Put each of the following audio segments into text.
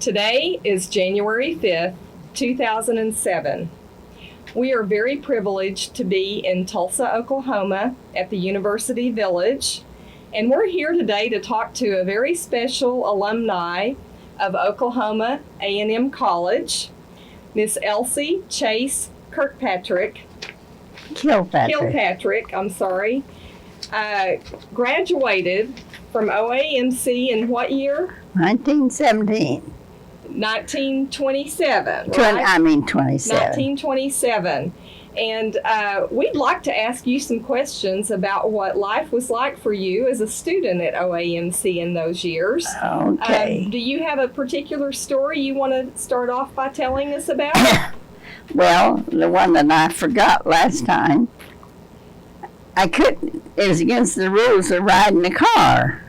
Today is January 5th, 2007. We are very privileged to be in Tulsa, Oklahoma at the University Village, and we're here today to talk to a very special alumni of Oklahoma A&M College, Miss Elsie Chase Kilpatrick, graduated from OAMC in what year? 1917. 1927, right? 27. 1927. And we'd like to ask you some questions about what life was like for you as a student at OAMC in those years. Okay. Do you have a particular story you want to start off by telling us about? Well, the one that I forgot last time, it was against the rules of riding a car.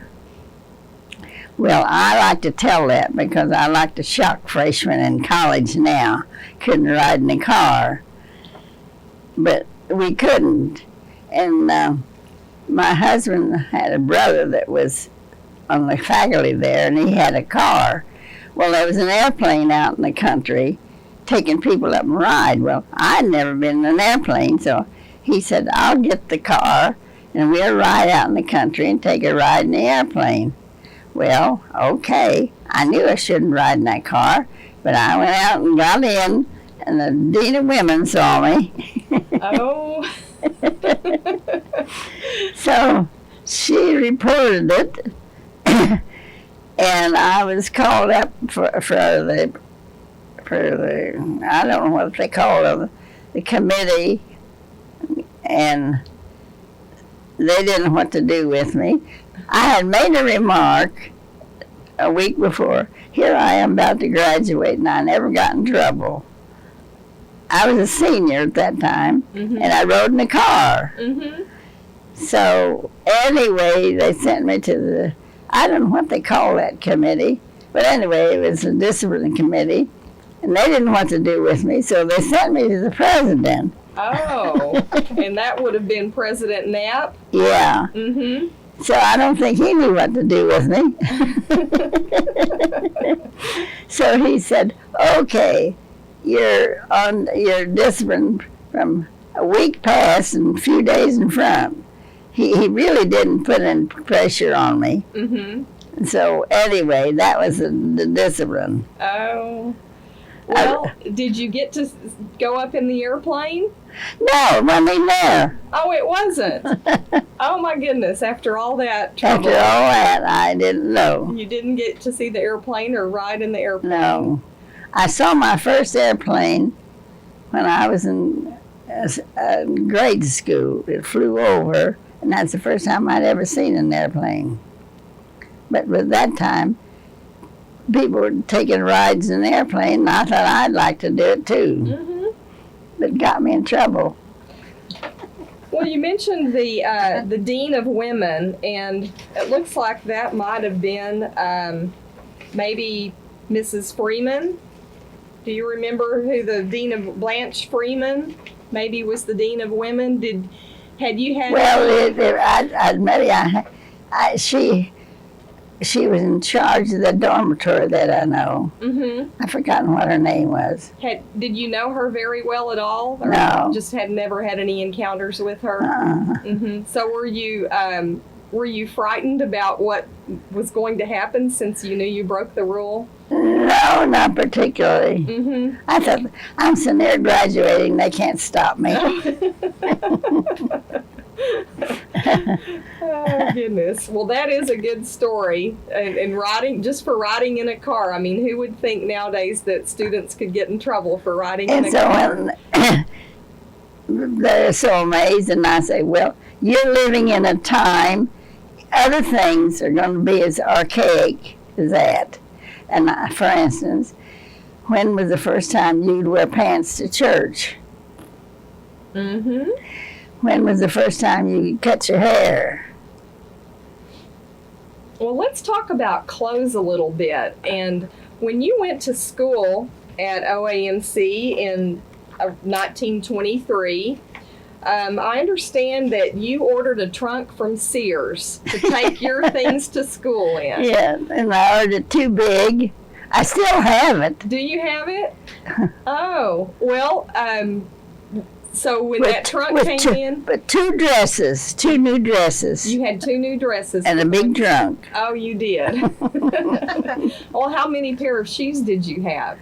Well, I like to tell that because I like to shock freshmen in college now. Couldn't ride in a car. But we couldn't. And my husband had a brother that was on the faculty there, and he had a car. Well, there was an airplane out in the country taking people up and ride. Well, I'd never been in an airplane, so he said, I'll get the car, and we'll ride out in the country and take a ride in the airplane. Well, okay. I knew I shouldn't ride in that car, but I went out and got in, and the dean of women saw me. Oh. So she reported it, and I was called up for the I don't know what they call it, the committee, and they didn't know what to do with me. I had made a remark a week before. Here I am about to graduate, and I never got in trouble. I was a senior at that time, and I rode in a car. So anyway, they sent me to I don't know what they call that committee, but anyway, it was a discipline committee, and they didn't know what to do with me, so they sent me to the president. Oh, and that would have been President Knapp? Yeah. So I don't think he knew what to do with me. So he said, okay, you're disciplined from a week past and a few days in front. He really didn't put any pressure on me. So anyway, that was the discipline. Oh. Well, did you get to go up in the airplane? No, it wasn't even there. Oh, it wasn't? Oh, my goodness. After all that trouble. After all that, I didn't know. You didn't get to see the airplane or ride in the airplane? No. I saw my first airplane when I was in grade school. It flew over, and that's the first time I'd ever seen an airplane. But at that time, people were taking rides in the airplane, and I thought I'd like to do it too. But it got me in trouble. Well, you mentioned the Dean of Women, and it looks like that might have been maybe Mrs. Freeman. Do you remember who the Dean of Blanche Freeman maybe was the Dean of Women? Had you had? Well, I'd admit she was in charge of the dormitory that I know. I've forgotten what her name was. Did you know her very well at all? Or No. Just had never had any encounters with her? So were you frightened about what was going to happen since you knew you broke the rule? No, not particularly. I thought, I'm so near graduating, they can't stop me. Oh, goodness. Well, that is a good story. And just for riding in a car, I mean, who would think nowadays that students could get in trouble for riding in a car? They're so amazed, and I say, well, you're living in a time, other things are going to be as archaic as that. And for instance, when was the first time you'd wear pants to church? When was the first time you cut your hair? Well, let's talk about clothes a little bit. And when you went to school at OAMC in 1923, I understand that you ordered a trunk from Sears to take your things to school in. Yeah, and I ordered it too big. I still have it. Do you have it? Oh, well, so when that trunk came in, But two new dresses, you had 2 new dresses. and a big trunk. Oh, you did. Well, how many pair of shoes did you have?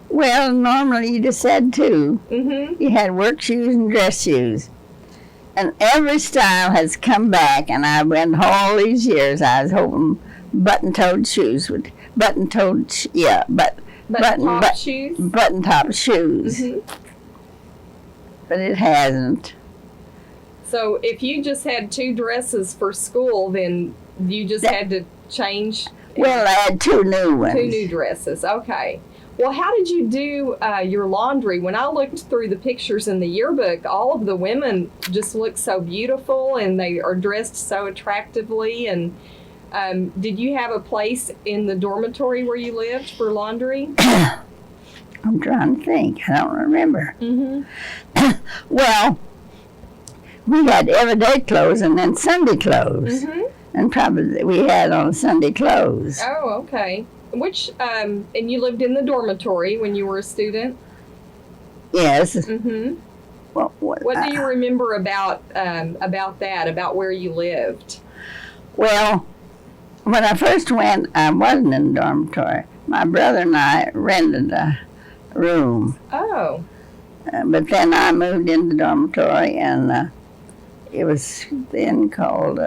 Well, normally you just had 2. Mm-hmm. You had work shoes and dress shoes. And every style has come back, and I went all these years. I was hoping button-top shoes. Button top shoes? Mm-hmm. But it hasn't. So if you just had 2 dresses for school, then you just had to change? Well, I had 2 new ones. 2 new dresses, okay. Well, how did you do your laundry? When I looked through the pictures in the yearbook, all of the women just look so beautiful, and they are dressed so attractively. And did you have a place in the dormitory where you lived for laundry? I'm trying to think. I don't remember. Mm-hmm. Well, we had everyday clothes and then Sunday clothes. Mm-hmm. And probably we had on Sunday clothes. Oh, okay. Which, and you lived in the dormitory when you were a student? Yes. Mm-hmm. What do you remember about that, about where you lived? Well, when I first went, I wasn't in the dormitory. My brother and I rented a room. Oh. But then I moved into the dormitory, and it was then called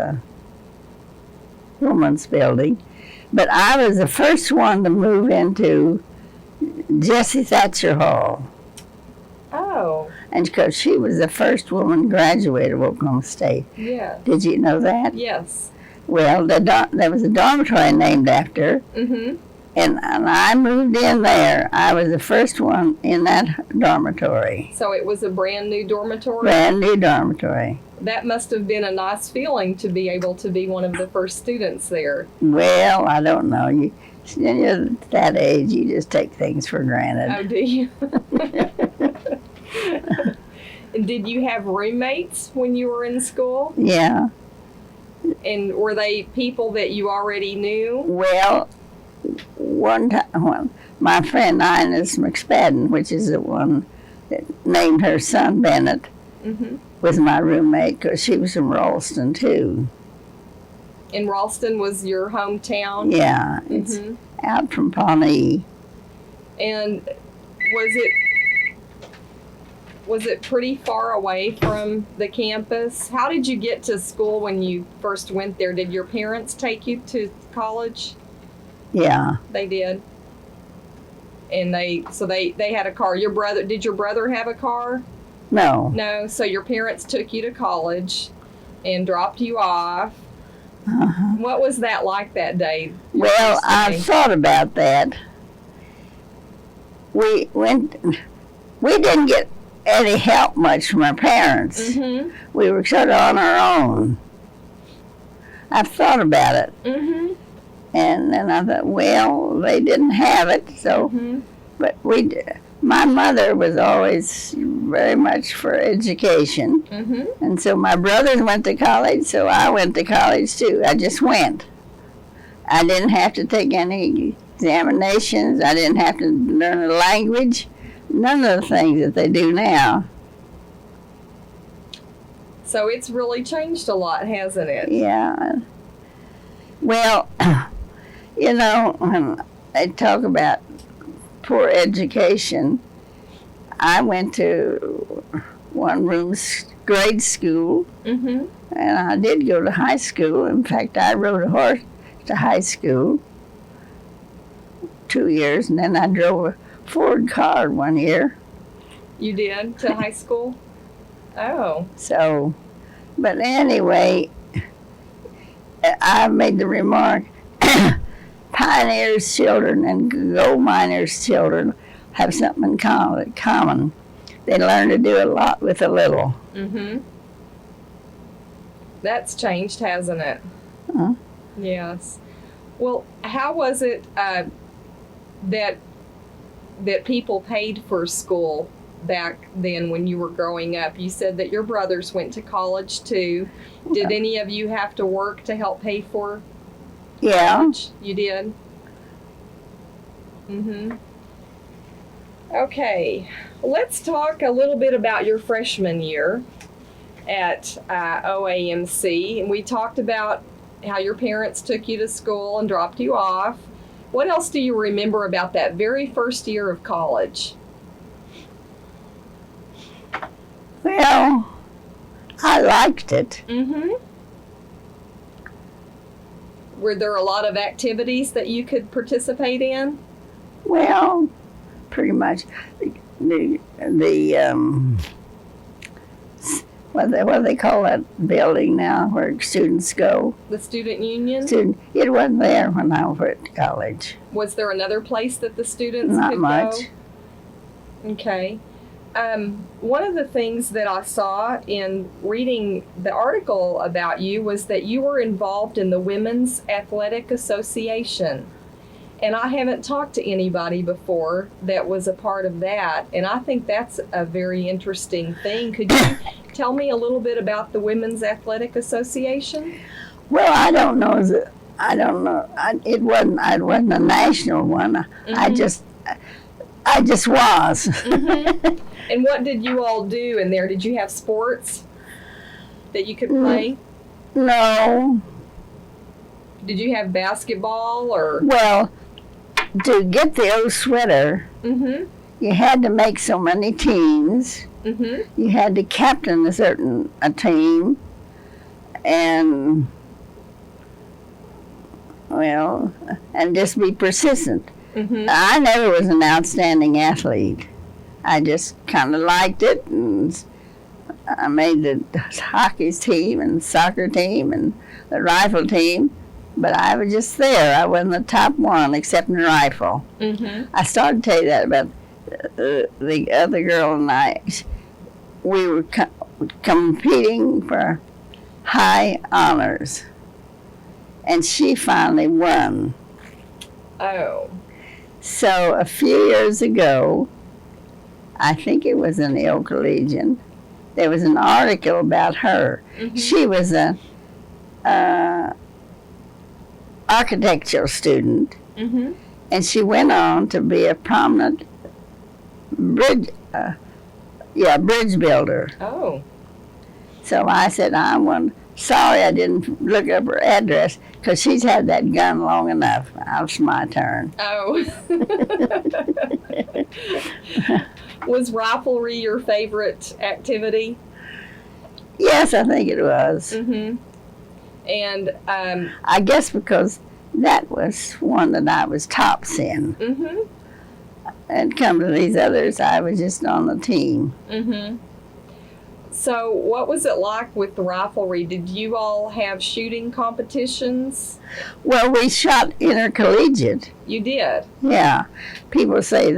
Woman's Building. But I was the first one to move into Jessie Thatcher Hall. Oh. And because she was the first woman graduate of Oklahoma State. Yeah. Did you know that? Yes. Well, there was a dormitory named after her. Mm-hmm. And I moved in there. I was the first one in that dormitory. So it was a brand new dormitory? Brand new dormitory. That must have been a nice feeling to be able to be one of the first students there. Well, I don't know. When you're at that age, you just take things for granted. Oh, do you? And did you have roommates when you were in school? Yeah. And were they people that you already knew? Well, one time, my friend Ines McSpadden, which is the one that named her son Bennett, mm-hmm. was my roommate because she was from Ralston, too. And Ralston was your hometown? Yeah, it's mm-hmm. out from Pawnee. And was it pretty far away from the campus? How did you get to school when you first went there? Did your parents take you to college? Yeah. They did. And they had a car. Did your brother have a car? No. No, so your parents took you to college and dropped you off. Uh-huh. What was that like that day? Well, I thought about that. We didn't get any help much from our parents. Mm-hmm. We were sort of on our own. I've thought about it. Mm-hmm. And then I thought, well, they didn't have it, so, mm-hmm. but my mother was always very much for education. Mm-hmm. And so my brothers went to college, so I went to college too. I just went. I didn't have to take any examinations. I didn't have to learn a language. None of the things that they do now. So it's really changed a lot, hasn't it? Yeah. Well, you know, when they talk about poor education, I went to one-room grade school, mm-hmm. and I did go to high school. In fact, I rode a horse to high school 2 years, and then I drove a Ford car 1 year. You did? To high school? Oh. So, but anyway, I made the remark, pioneers' children and gold miners' children have something in common. They learn to do a lot with a little. Mm-hmm. That's changed, hasn't it? Huh? Yes. Well, how was it that people paid for school back then when you were growing up? You said that your brothers went to college too. Did any of you have to work to help pay for college? You did? Mm-hmm. Okay, let's talk a little bit about your freshman year at OAMC. And we talked about how your parents took you to school and dropped you off. What else do you remember about that very first year of college? Well, I liked it. Mm-hmm. Were there a lot of activities that you could participate in? Well, pretty much what do they call that building now where students go? The student union? It wasn't there when I was at college. Was there another place that the students Not could much. go? Okay. One of the things that I saw in reading the article about you was that you were involved in the Women's Athletic Association. And I haven't talked to anybody before that was a part of that. And I think that's a very interesting thing. Could you tell me a little bit about the Women's Athletic Association? Well, I don't know. It wasn't a national one. Mm-hmm. I just was. Mm-hmm. And what did you all do in there? Did you have sports that you could play? No. Did you have basketball or? Well, to get the old sweater, Mm-hmm. you had to make so many teams. Mm-hmm. You had to captain a team, and just be persistent. Mm-hmm. I never was an outstanding athlete. I just kind of liked it, and I made the hockey team and soccer team and the rifle team, but I was just there. I wasn't the top one except in rifle. Mm-hmm. I started to tell you that about the other girl and I. We were competing for high honors, and she finally won. Oh. So a few years ago, I think it was in the Oklahoma Legion, there was an article about her. Mm-hmm. She was a architectural student, Mm-hmm. and she went on to be a prominent bridge builder. Oh. So I said, sorry I didn't look up her address, because she's had that gun long enough. Now it's my turn. Oh. Was riflery your favorite activity? Yes, I think it was. Mm-hmm. And I guess because that was one that I was tops in. Mm-hmm. And come to these others, I was just on the team. Mm-hmm. So what was it like with the riflery? Did you all have shooting competitions? Well, we shot intercollegiate. You did? Yeah. People say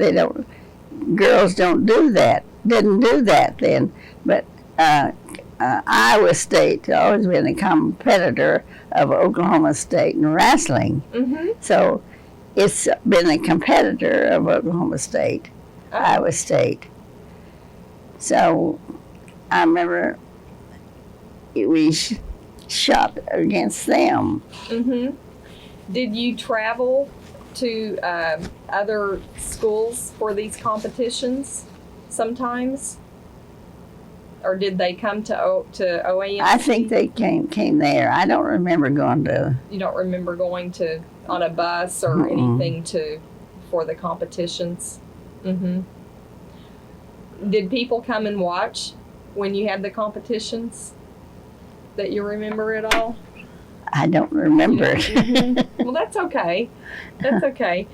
girls don't do that. Didn't do that then. But Iowa State always been a competitor of Oklahoma State in wrestling. Mm-hmm. So it's been a competitor of Oklahoma State, Iowa State. So I remember we shot against them. Mm-hmm. Did you travel to other schools for these competitions sometimes? Or did they come to OAMC? I think they came there. I don't remember going to. You don't remember going to on a bus or anything for the competitions? Mm-hmm. Did people come and watch when you had the competitions that you remember at all? I don't remember it. Mm-hmm. Well, that's okay. That's okay.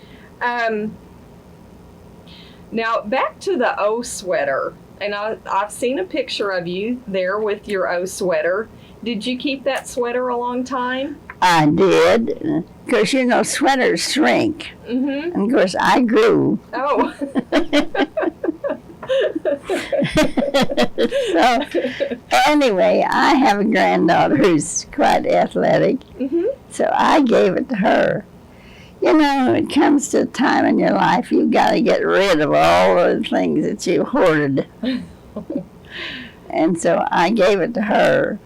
Now, back to the O sweater. And I've seen a picture of you there with your O sweater. Did you keep that sweater a long time? I did. Because, sweaters shrink. Mm-hmm. And, of course, I grew. Oh. So, anyway, I have a granddaughter who's quite athletic. Mm-hmm. So I gave it to her. It comes to a time in your life you've got to get rid of all the things that you hoarded. And so I gave it to her.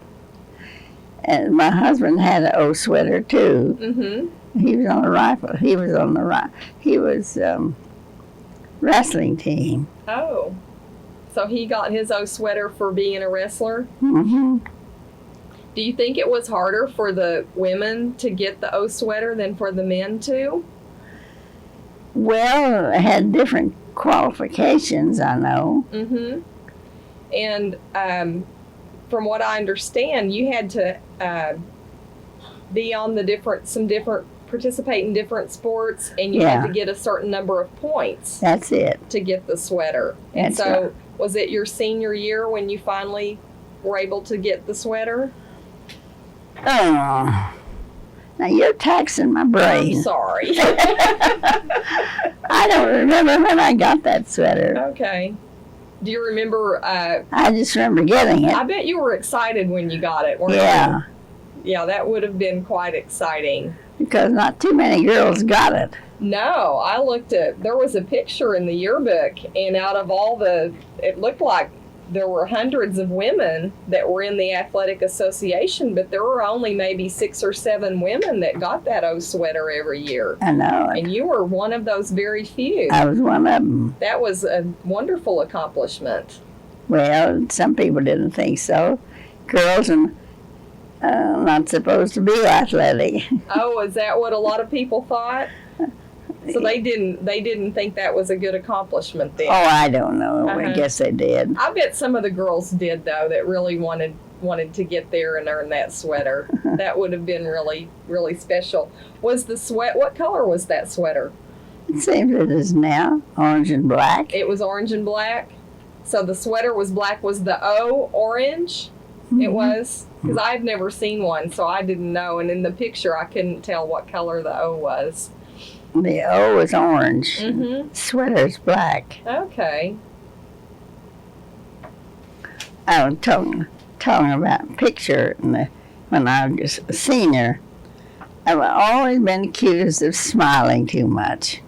And my husband had an O sweater too. Mm-hmm. He was on the rifle. He was on the wrestling team. Oh. So he got his O sweater for being a wrestler? Mm-hmm. Do you think it was harder for the women to get the O sweater than for the men to? Well, it had different qualifications, I know. Mm-hmm. And from what I understand, you had to be on participate in different sports, and you had to get a certain number of points. That's it. To get the sweater. And That's so, right. Was it your senior year when you finally were able to get the sweater? Oh, now you're taxing my brain. I'm sorry. I don't remember when I got that sweater. Okay. Do you remember? I just remember getting it. I bet you were excited when you got it, weren't you? Yeah, that would have been quite exciting. Because not too many girls got it. No, there was a picture in the yearbook, and out of it looked like there were hundreds of women that were in the athletic association, but there were only maybe 6 or 7 women that got that O sweater every year. I know. And you were one of those very few. I was one of them. That was a wonderful accomplishment. Well, some people didn't think so. Girls are not supposed to be athletic. Oh, is that what a lot of people thought? So they didn't think that was a good accomplishment then. Oh, I don't know. I guess they did. I bet some of the girls did, though, that really wanted to get there and earn that sweater. That would have been really, really special. What color was that sweater? Same as it is now, orange and black. It was orange and black. So the sweater was black. Was the O orange? Mm-hmm. It was? Because I've never seen one, so I didn't know. And in the picture, I couldn't tell what color the O was. The O is orange. Mm-hmm. Sweater's black. Okay. I was talking about picture when I was a senior. I've always been accused of smiling too much.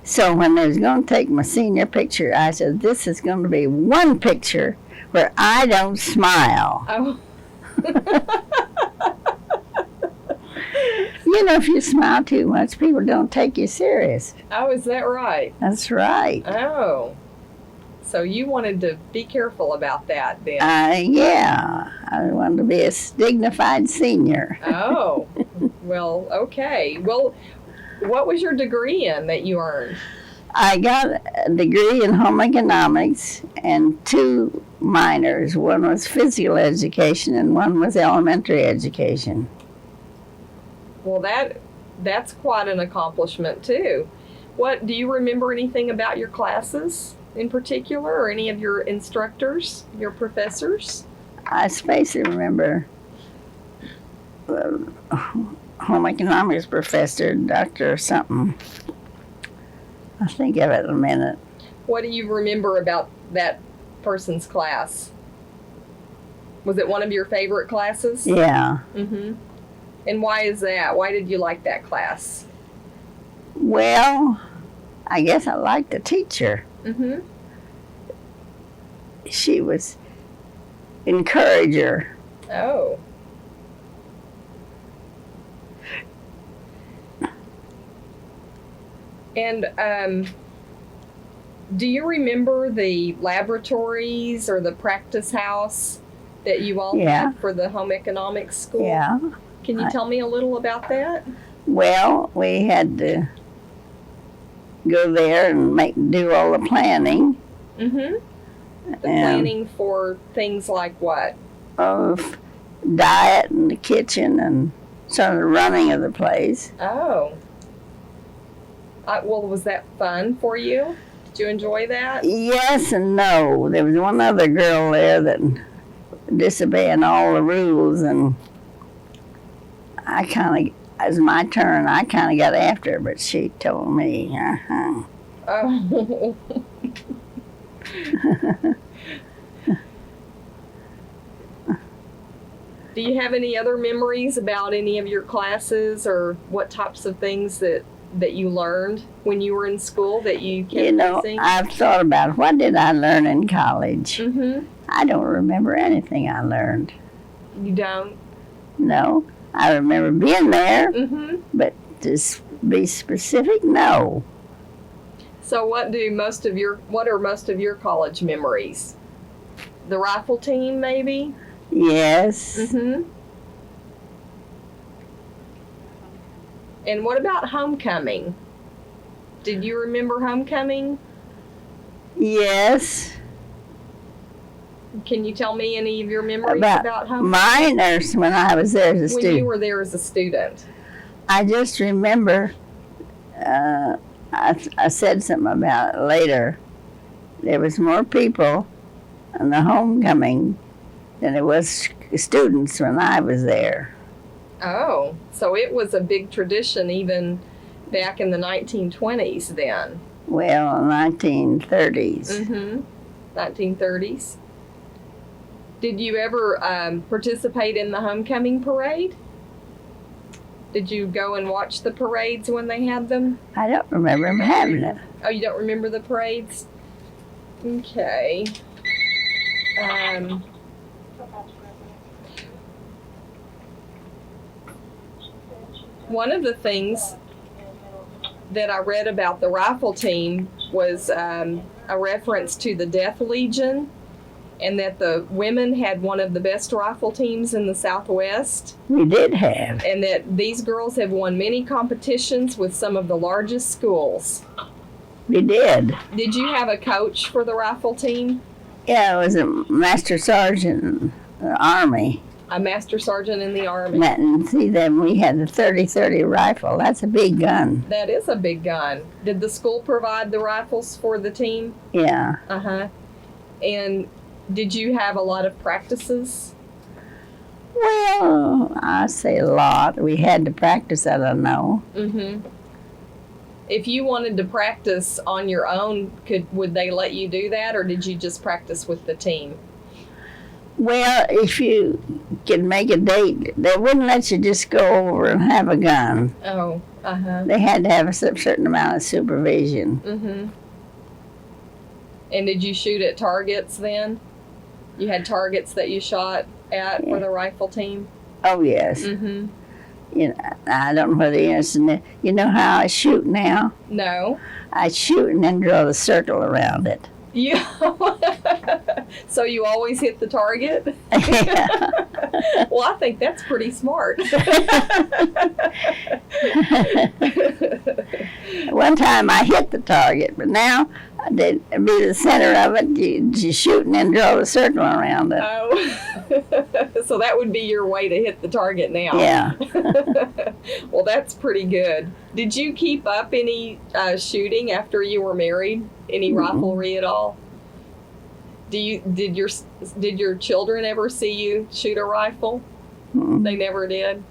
So when I was going to take my senior picture, I said, this is going to be one picture where I don't smile. Oh. You know, if you smile too much, people don't take you serious. Oh, is that right? That's right. Oh. So you wanted to be careful about that then? Yeah. I wanted to be a dignified senior. Oh. Well, okay. Well, what was your degree in that you earned? I got a degree in home economics and 2 minors. One was physical education and one was elementary education. Well, that's quite an accomplishment too. What do you remember anything about your classes in particular, or any of your instructors, your professors? I especially remember home economics professor, Dr. something. I'll think of it in a minute. What do you remember about that person's class? Was it one of your favorite classes? Yeah. Mm-hmm. And why is that? Why did you like that class? Well, I guess I liked the teacher. Mm-hmm. She was encourager. Oh. And do you remember the laboratories or the practice house that you all had for the home economics school? Yeah. Can you tell me a little about that? Well, we had to go there and do all the planning. Mm-hmm. The planning for things like what? Of diet and the kitchen and sort of the running of the place. Oh. Well, was that fun for you? Did you enjoy that? Yes and no. There was one other girl there that disobeying all the rules, and I kind of, as my turn, I kind of got after her, but she told me, Oh. Do you have any other memories about any of your classes, or what types of things that you learned when you were in school that you kept missing? I've thought about what did I learn in college. Mm-hmm. I don't remember anything I learned. You don't? No. I remember being there, Mm-hmm. but to be specific, no. So what are most of your college memories? The rifle team, maybe? Yes. Mm-hmm. And what about homecoming? Did you remember homecoming? Yes. Can you tell me any of your memories about homecoming? Mine or when I was there as a When student? you were there as a student. I just remember, I said something about it later. There was more people in the homecoming than there was students when I was there. Oh, so it was a big tradition even back in the 1920s then. Well, 1930s. Mm-hmm. 1930s. Did you ever participate in the homecoming parade? Did you go and watch the parades when they had them? I don't remember them having it. Oh, you don't remember the parades? Okay. One of the things that I read about the rifle team was a reference to the Death Legion, and that the women had one of the best rifle teams in the Southwest, We did have. and that these girls have won many competitions with some of the largest schools. We did. Did you have a coach for the rifle team? Yeah, it was a master sergeant in the Army. A master sergeant in the Army. And see, then we had the 30-30 rifle. That's a big gun. That is a big gun. Did the school provide the rifles for the team? Yeah. Uh-huh. And did you have a lot of practices? Well, I say a lot. We had to practice, I don't know. Mm-hmm. If you wanted to practice on your own, would they let you do that, or did you just practice with the team? Well, if you could make a date, they wouldn't let you just go over and have a gun. Oh, uh-huh. They had to have a certain amount of supervision. Mm-hmm. And did you shoot at targets then? You had targets that you shot at for the rifle team? Oh, yes. Mm-hmm. You know, I don't know whether you're interested. You know how I shoot now? No. I shoot and then draw the circle around it. Yeah. So you always hit the target? Well, I think that's pretty smart. One time I hit the target, but now they'd be the center of it. You shoot and then draw the circle around it. Oh, so that would be your way to hit the target now. Yeah. Well, that's pretty good. Did you keep up any shooting after you were married? Any riflery at all? Did your children ever see you shoot a rifle? Mm. They never did.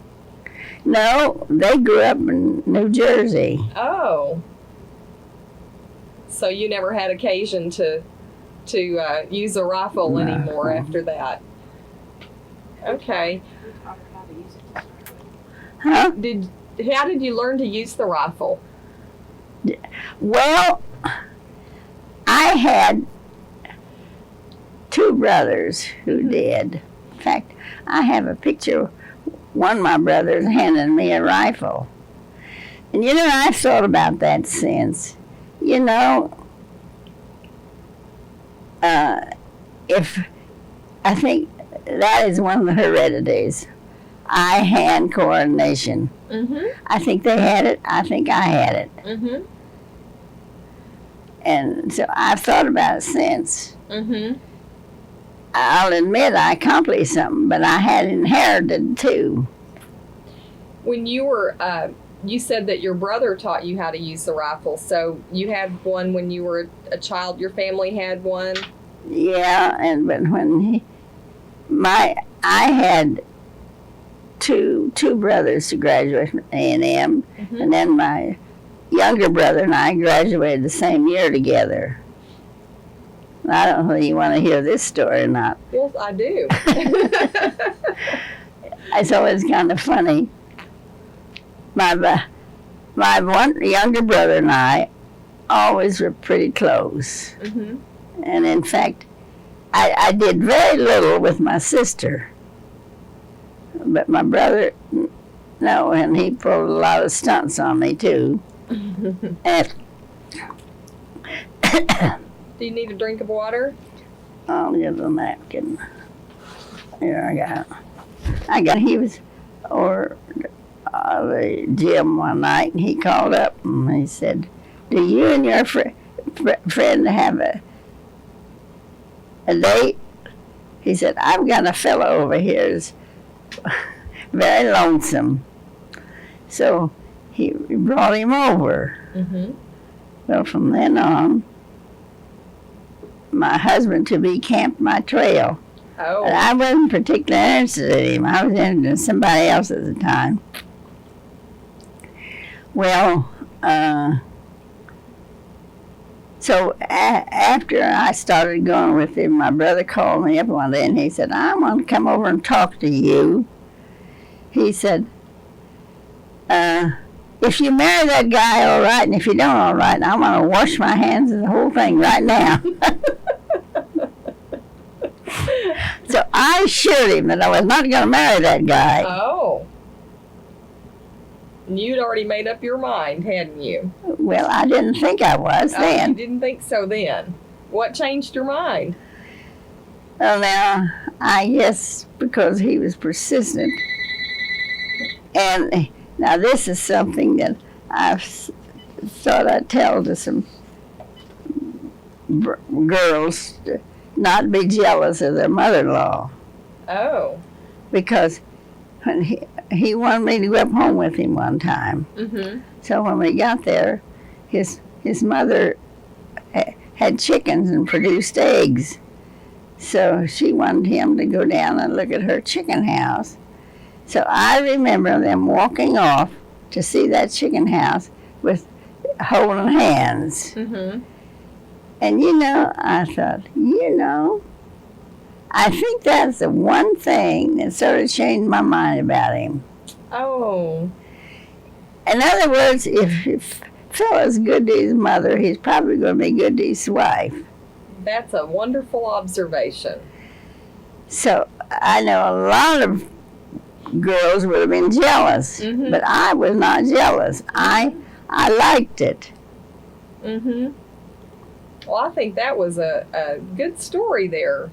No, they grew up in New Jersey. Oh. So you never had occasion to use a rifle anymore after that. Okay. Huh? How did you learn to use the rifle? Well, I had two brothers who did. In fact, I have a picture. One of my brothers handed me a rifle. And you know, I've thought about that since. You know, if I think that is one of the heredities. Eye-hand coordination. Mm-hmm. I think they had it. I think I had it. Mm-hmm. And so I've thought about it since. Mm-hmm. I'll admit I accomplished something, but I had inherited too. When you were, you said that your brother taught you how to use the rifle. So you had one when you were a child. Your family had one. Yeah, but when I had two brothers who graduated from A&M, Mm-hmm. and then my younger brother and I graduated the same year together. I don't know if you want to hear this story or not. Well, I do. It's always kind of funny. My one younger brother and I always were pretty close. Mm-hmm. And in fact, I did very little with my sister. But my brother No, and he pulled a lot of stunts on me, too. And Do you need a drink of water? I'll get a napkin. Here, he was over the gym one night, and he called up and he said, "Do you and your friend have a date?" He said, "I've got a fellow over here who's very lonesome." So he brought him over. Mm-hmm. Well, from then on, my husband-to-be camped my trail. Oh. And I wasn't particularly interested in him. I was interested in somebody else at the time. Well, so after I started going with him, my brother called me up one day and he said, "I want to come over and talk to you." He said, "If you marry that guy, all right, and if you don't, all right, I want to wash my hands of the whole thing right now." So I assured him that I was not going to marry that guy. Oh. You'd already made up your mind, hadn't you? Well, I didn't think I was then. You didn't think so then. What changed your mind? Well, now, I guess because he was persistent. And now this is something that I've thought I'd tell to some girls, to not be jealous of their mother-in-law. Oh. Because when he wanted me to go up home with him one time. Mm-hmm. So when we got there, his mother had chickens and produced eggs. So she wanted him to go down and look at her chicken house. So I remember them walking off to see that chicken house with holding hands. Mm-hmm. And I thought, I think that's the one thing that sort of changed my mind about him. Oh. In other words, if fella's good to his mother, he's probably going to be good to his wife. That's a wonderful observation. So I know a lot of girls would have been jealous, mm-hmm. but I was not jealous. I liked it. Mm-hmm. Well, I think that was a good story there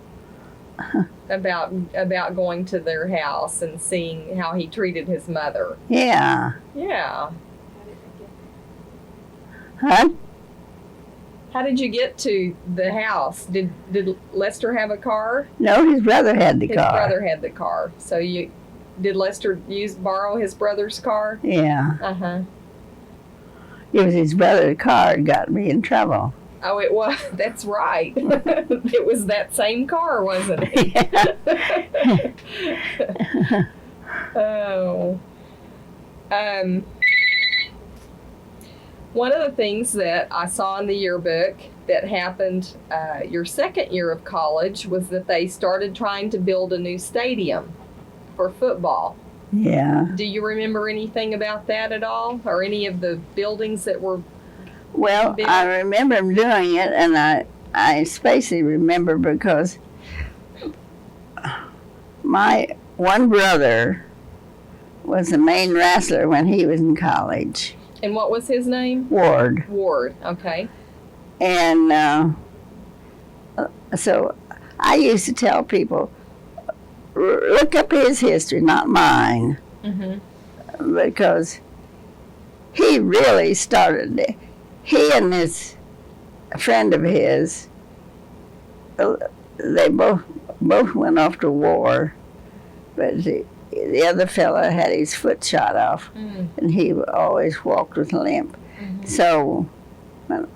about going to their house and seeing how he treated his mother. Yeah. Yeah. Huh? How did you get to the house? Did Lester have a car? No, his brother had the car. His brother had the car. So did Lester borrow his brother's car? Yeah. Uh-huh. It was his brother's car that got me in trouble. Oh, it was. That's right. It was that same car, wasn't it? Yeah. Oh. One of the things that I saw in the yearbook that happened your second year of college was that they started trying to build a new stadium for football. Yeah. Do you remember anything about that at all? Or any of the buildings that were Well, built? I remember him doing it, and I especially remember because my one brother was the main wrestler when he was in college. And what was his name? Ward. Ward, okay. And so I used to tell people, look up his history, not mine. Mm-hmm. Because he really started it. He and this friend of his, they both went off to war, but the other fella had his foot shot off, and he always walked with a limp. Mm-hmm. So when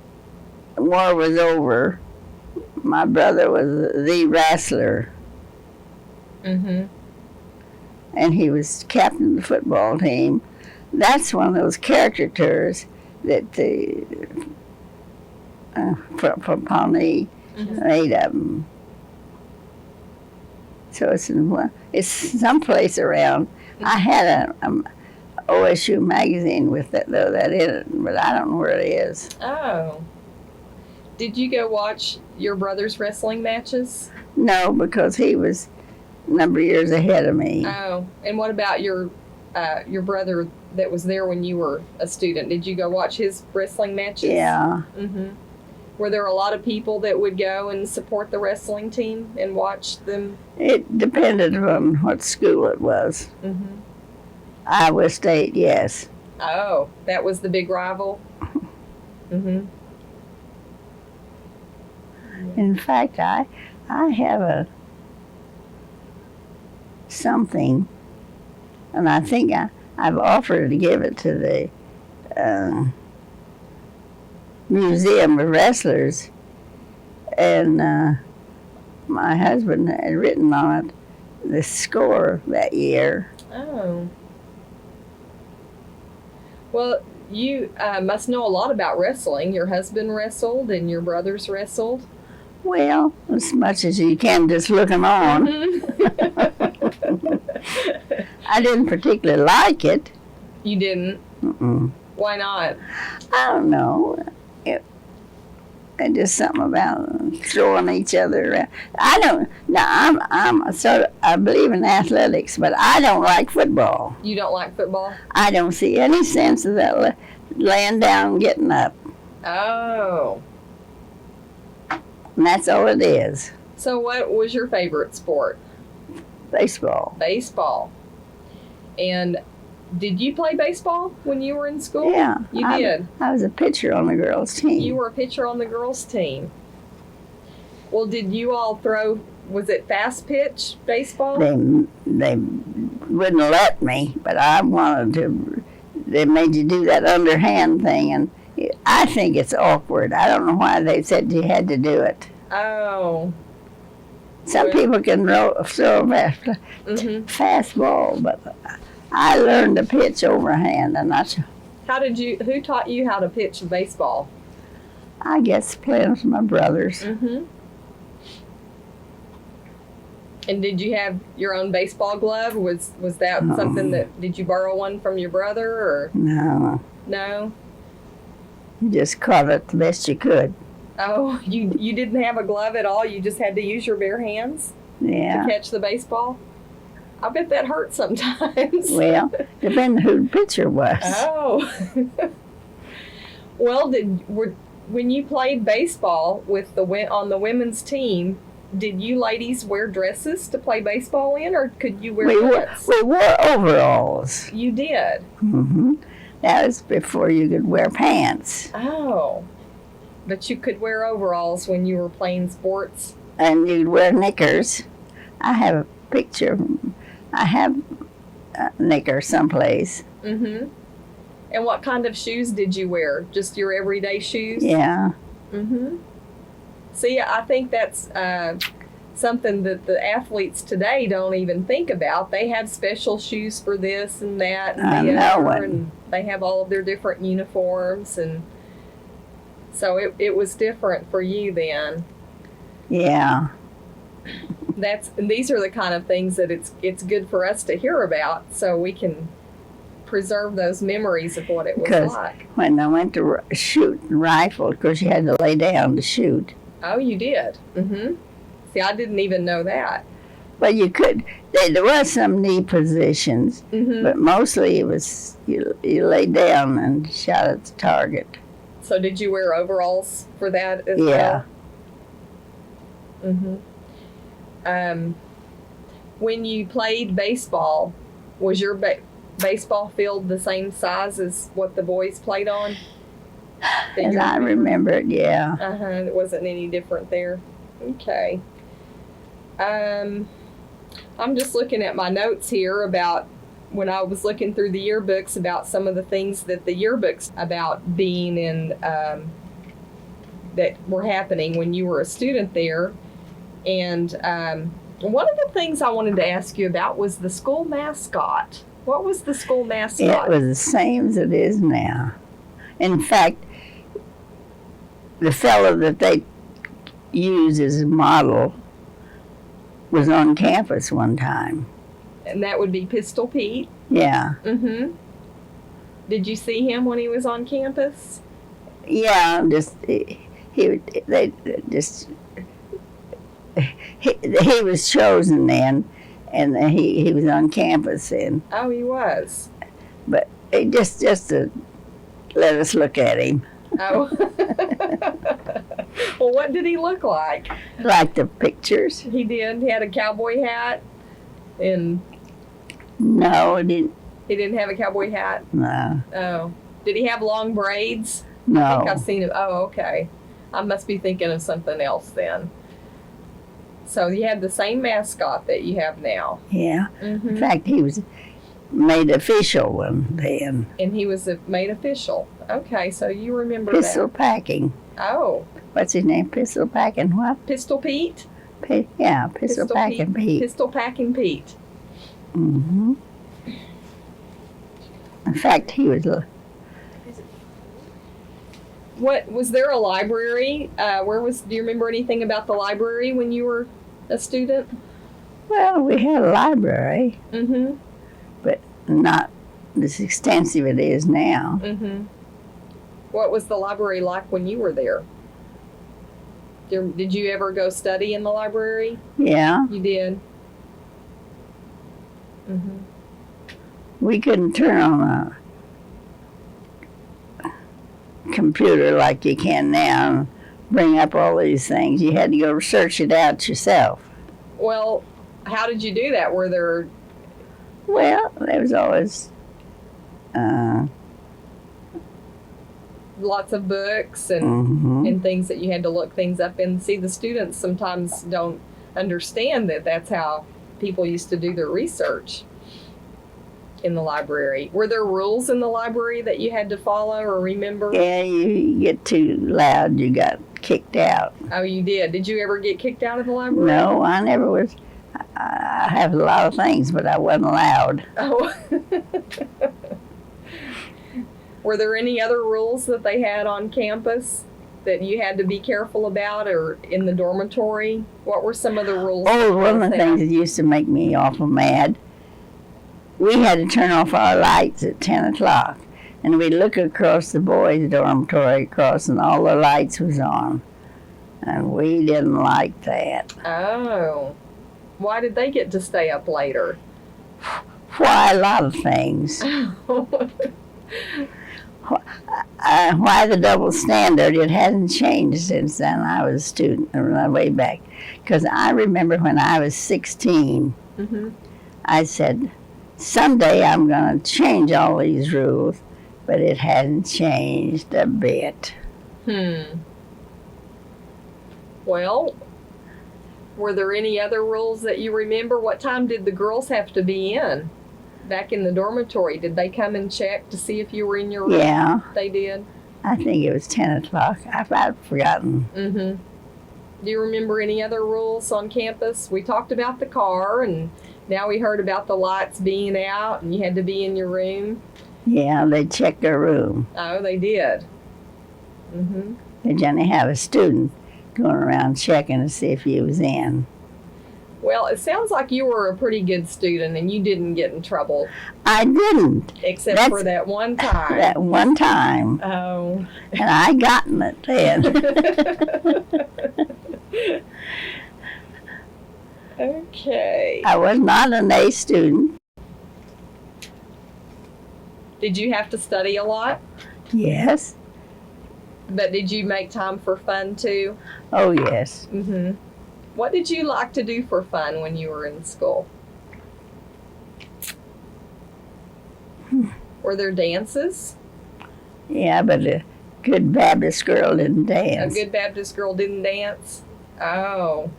the war was over, my brother was the wrestler. Mm-hmm. And he was captain of the football team. That's one of those caricatures that the from Pawnee made of them. So it's someplace around. I had an OSU magazine with that in it, but I don't know where it is. Oh. Did you go watch your brother's wrestling matches? No, because he was a number of years ahead of me. Oh. And what about your your brother that was there when you were a student. Did you go watch his wrestling matches? Yeah. Mm-hmm. Were there a lot of people that would go and support the wrestling team and watch them? It depended on what school it was. Mm-hmm. Iowa State, yes. Oh, that was the big rival? Mm-hmm. In fact, I have something, and I think I've offered to give it to the Museum of Wrestlers, and my husband had written on it the score that year. Oh. Well, you must know a lot about wrestling. Your husband wrestled and your brothers wrestled. Well, as much as you can just looking on. I didn't particularly like it. You didn't? Mm-mm. Why not? I don't know. It just something about throwing each other around. I don't. Now I believe in athletics, but I don't like football. You don't like football? I don't see any sense of that laying down and getting up. Oh. And that's all it is. So what was your favorite sport? Baseball. Baseball. And did you play baseball when you were in school? Yeah. You did? I was a pitcher on the girls' team. You were a pitcher on the girls' team. Well, did you all throw, was it fast pitch baseball? They wouldn't let me, but I wanted to. They made you do that underhand thing, and I think it's awkward. I don't know why they said you had to do it. Oh. Some people can throw a fastball, but I learned to pitch overhand, and Who taught you how to pitch baseball? I guess playing with my brothers. Mm-hmm. And did you have your own baseball glove? Was that something that, did you borrow one from your brother, or? No. No? You just caught it the best you could. Oh, you didn't have a glove at all? You just had to use your bare hands Yeah. to catch the baseball? I bet that hurt sometimes. Well, depending who the pitcher was. Oh. Well, when you played baseball on the women's team, did you ladies wear dresses to play baseball in, or could you wear pants? We wore overalls. You did? Mm-hmm. That was before you could wear pants. Oh. But you could wear overalls when you were playing sports? And you'd wear knickers. I have a picture. I have a knicker someplace. Mm-hmm. And what kind of shoes did you wear? Just your everyday shoes? Yeah. Mm-hmm. See, I think that's something that the athletes today don't even think about. They have special shoes for this and that and the other, and they have all of their different uniforms, and so it was different for you then. Yeah. These are the kind of things that it's good for us to hear about, so we can preserve those memories of what it was like. When I went to shoot and rifle, of course you had to lay down to shoot. Oh, you did? Mm-hmm. See, I didn't even know that. Well, you could. There was some knee positions, Mm-hmm. but mostly it was you laid down and shot at the target. So did you wear overalls for that as well? Yeah. Mm-hmm. When you played baseball, was your baseball field the same size as what the boys played on? As I remember it, yeah. Uh-huh. It wasn't any different there. Okay. I'm just looking at my notes here about when I was looking through the yearbooks about some of the things that the yearbooks about being in that were happening when you were a student there. And one of the things I wanted to ask you about was the school mascot. What was the school mascot? It was the same as it is now. In fact, the fellow that they used as a model was on campus one time. And that would be Pistol Pete? Yeah. Mm-hmm. Did you see him when he was on campus? Yeah, he was chosen then, and he was on campus then. Oh, he was. But it just to let us look at him. Oh. Well, what did he look like? Like the pictures. He did. He had a cowboy hat, and No, it didn't. he didn't have a cowboy hat. No, Oh, did he have long braids? I think I've no. seen him. Oh, okay. I must be thinking of something else then. So he had the same mascot that you have now. Yeah. In Mm-hmm. fact, he was made official one then. And he was made official. Okay, so you remember Pistol that. packing. Oh, What's his name? Pistol packing what? Pistol Pete? Yeah, pistol packing Pete. Pistol Packing Pete. Mm-hmm. In fact, he was. What was there a library? Do you remember anything about the library when you were a student? Well, we had a library, Mm-hmm. but not as extensive it is now. Mm-hmm. What was the library like when you were there? Did you ever go study in the library? Yeah, You did. Mm-hmm. we couldn't turn on a computer like you can now and bring up all these things. You had to go search it out yourself. Well, how did you do that? Were there? Well, there was always Lots of books and mhm. and things that you had to look things up and see. The students sometimes don't understand that that's how people used to do their research in the library. Were there rules in the library that you had to follow or remember? Yeah, you get too loud, you got kicked out. Oh, you did. Did you ever get kicked out of the library? No, I never was. I have a lot of things, but I wasn't allowed. Oh. Were there any other rules that they had on campus that you had to be careful about, or in the dormitory? What were some of the rules? Oh, one of the they had? things that used to make me awful mad, we had to turn off our lights at 10 o'clock. And we'd look across the boys' dormitory across, and all the lights was on. And we didn't like that. Oh. Why did they get to stay up later? Why, a lot of things. Why the double standard? It hasn't changed since then. I was a student, way back. Because I remember when I was 16, Mm-hmm. I said, someday I'm going to change all these rules, but it hasn't changed a bit. Well, were there any other rules that you remember? What time did the girls have to be in? Back in the dormitory, did they come and check to see if you were in your room? Yeah, They did? I think it was 10 o'clock. I've forgotten. Mm-hmm. Do you remember any other rules on campus? We talked about the car, and now we heard about the lights being out, and you had to be in your room. Yeah, they checked our room. Oh, they did. Mm-hmm. They generally have a student going around checking to see if you was in. Well, it sounds like you were a pretty good student, and you didn't get in trouble, I didn't. except for that one time. That one time. Oh. And I gotten it then. Okay. I was not an A student. Did you have to study a lot? Yes. But did you make time for fun too? Oh, yes. Mm-hmm. What did you like to do for fun when you were in school? Were there dances? Yeah, but a good Baptist girl didn't A dance. good Baptist girl didn't dance? Oh.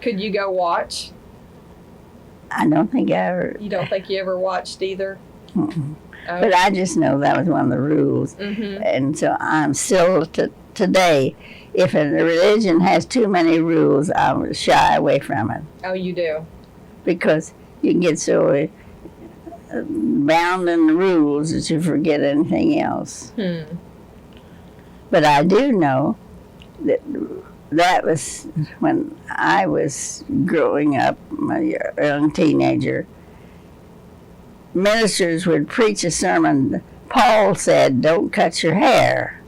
Could you go watch? I don't think I ever. You don't think you ever watched either? Mm-mm. Oh. But I just know that was one of the rules. Mm-hmm. And so I'm still, today, if a religion has too many rules, I'll shy away from it. Oh, you do? Because you can get so bound in the rules that you forget anything else. But I do know that that was when I was growing up, a young teenager. Ministers would preach a sermon. Paul said, "Don't cut your hair."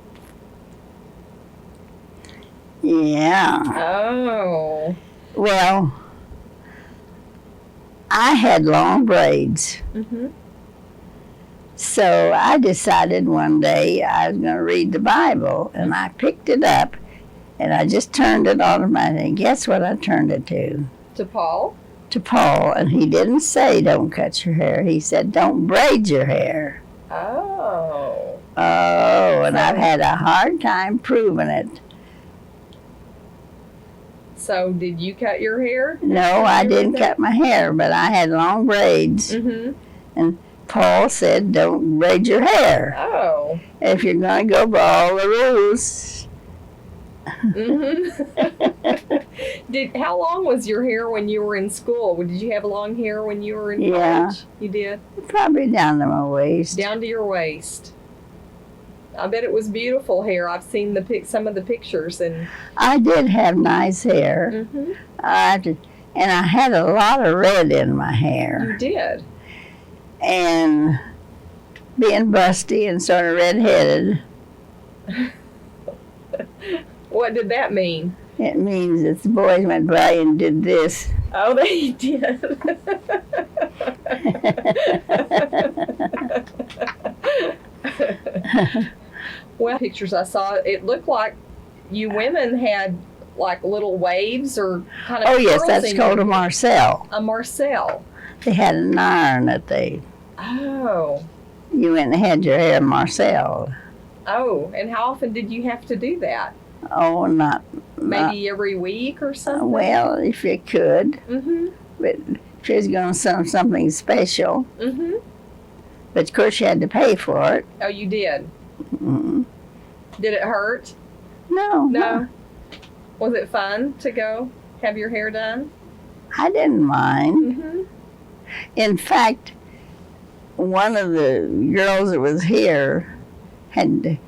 Yeah. Oh. Well, I had long braids. Mm-hmm. So I decided one day I was going to read the Bible, and I picked it up, and I just turned it automatically. And guess what I turned it to? To Paul? To Paul, and he didn't say don't cut your hair. He said don't braid your hair. Oh. Oh, and I've had a hard time proving it. So did you cut your hair? No, I didn't cut my hair, but I had long braids. Mm-hmm. And Paul said don't braid your hair. Oh. If you're going to go by all the rules. Mm-hmm. How long was your hair when you were in school? Did you have long hair when you were in college? Yeah. You did? Probably down to my waist. Down to your waist. I bet it was beautiful hair. I've seen some of the pictures, and I did have nice hair. mm-hmm. And I had a lot of red in my hair. You did. And being busty and sort of redheaded, What did that mean? it means that the boys went by and did this. Oh, they did. Well, pictures I saw, it looked like you women had like little waves or kind of. Oh yes, curls that's in called your a hair. Marcel. A Marcel. They had an iron that they, Oh. you went and had your hair Marcel. Oh, and how often did you have to do that? Oh, not Maybe every week or something? well, if you could, Mm-hmm. but if you was going to something special. Mm-hmm. But of course, you had to pay for it. Oh, you did? Mm. Did it hurt? No, No. Was it fun to go have your hair done? I didn't mind. Mm-hmm. In fact, one of the girls that was here had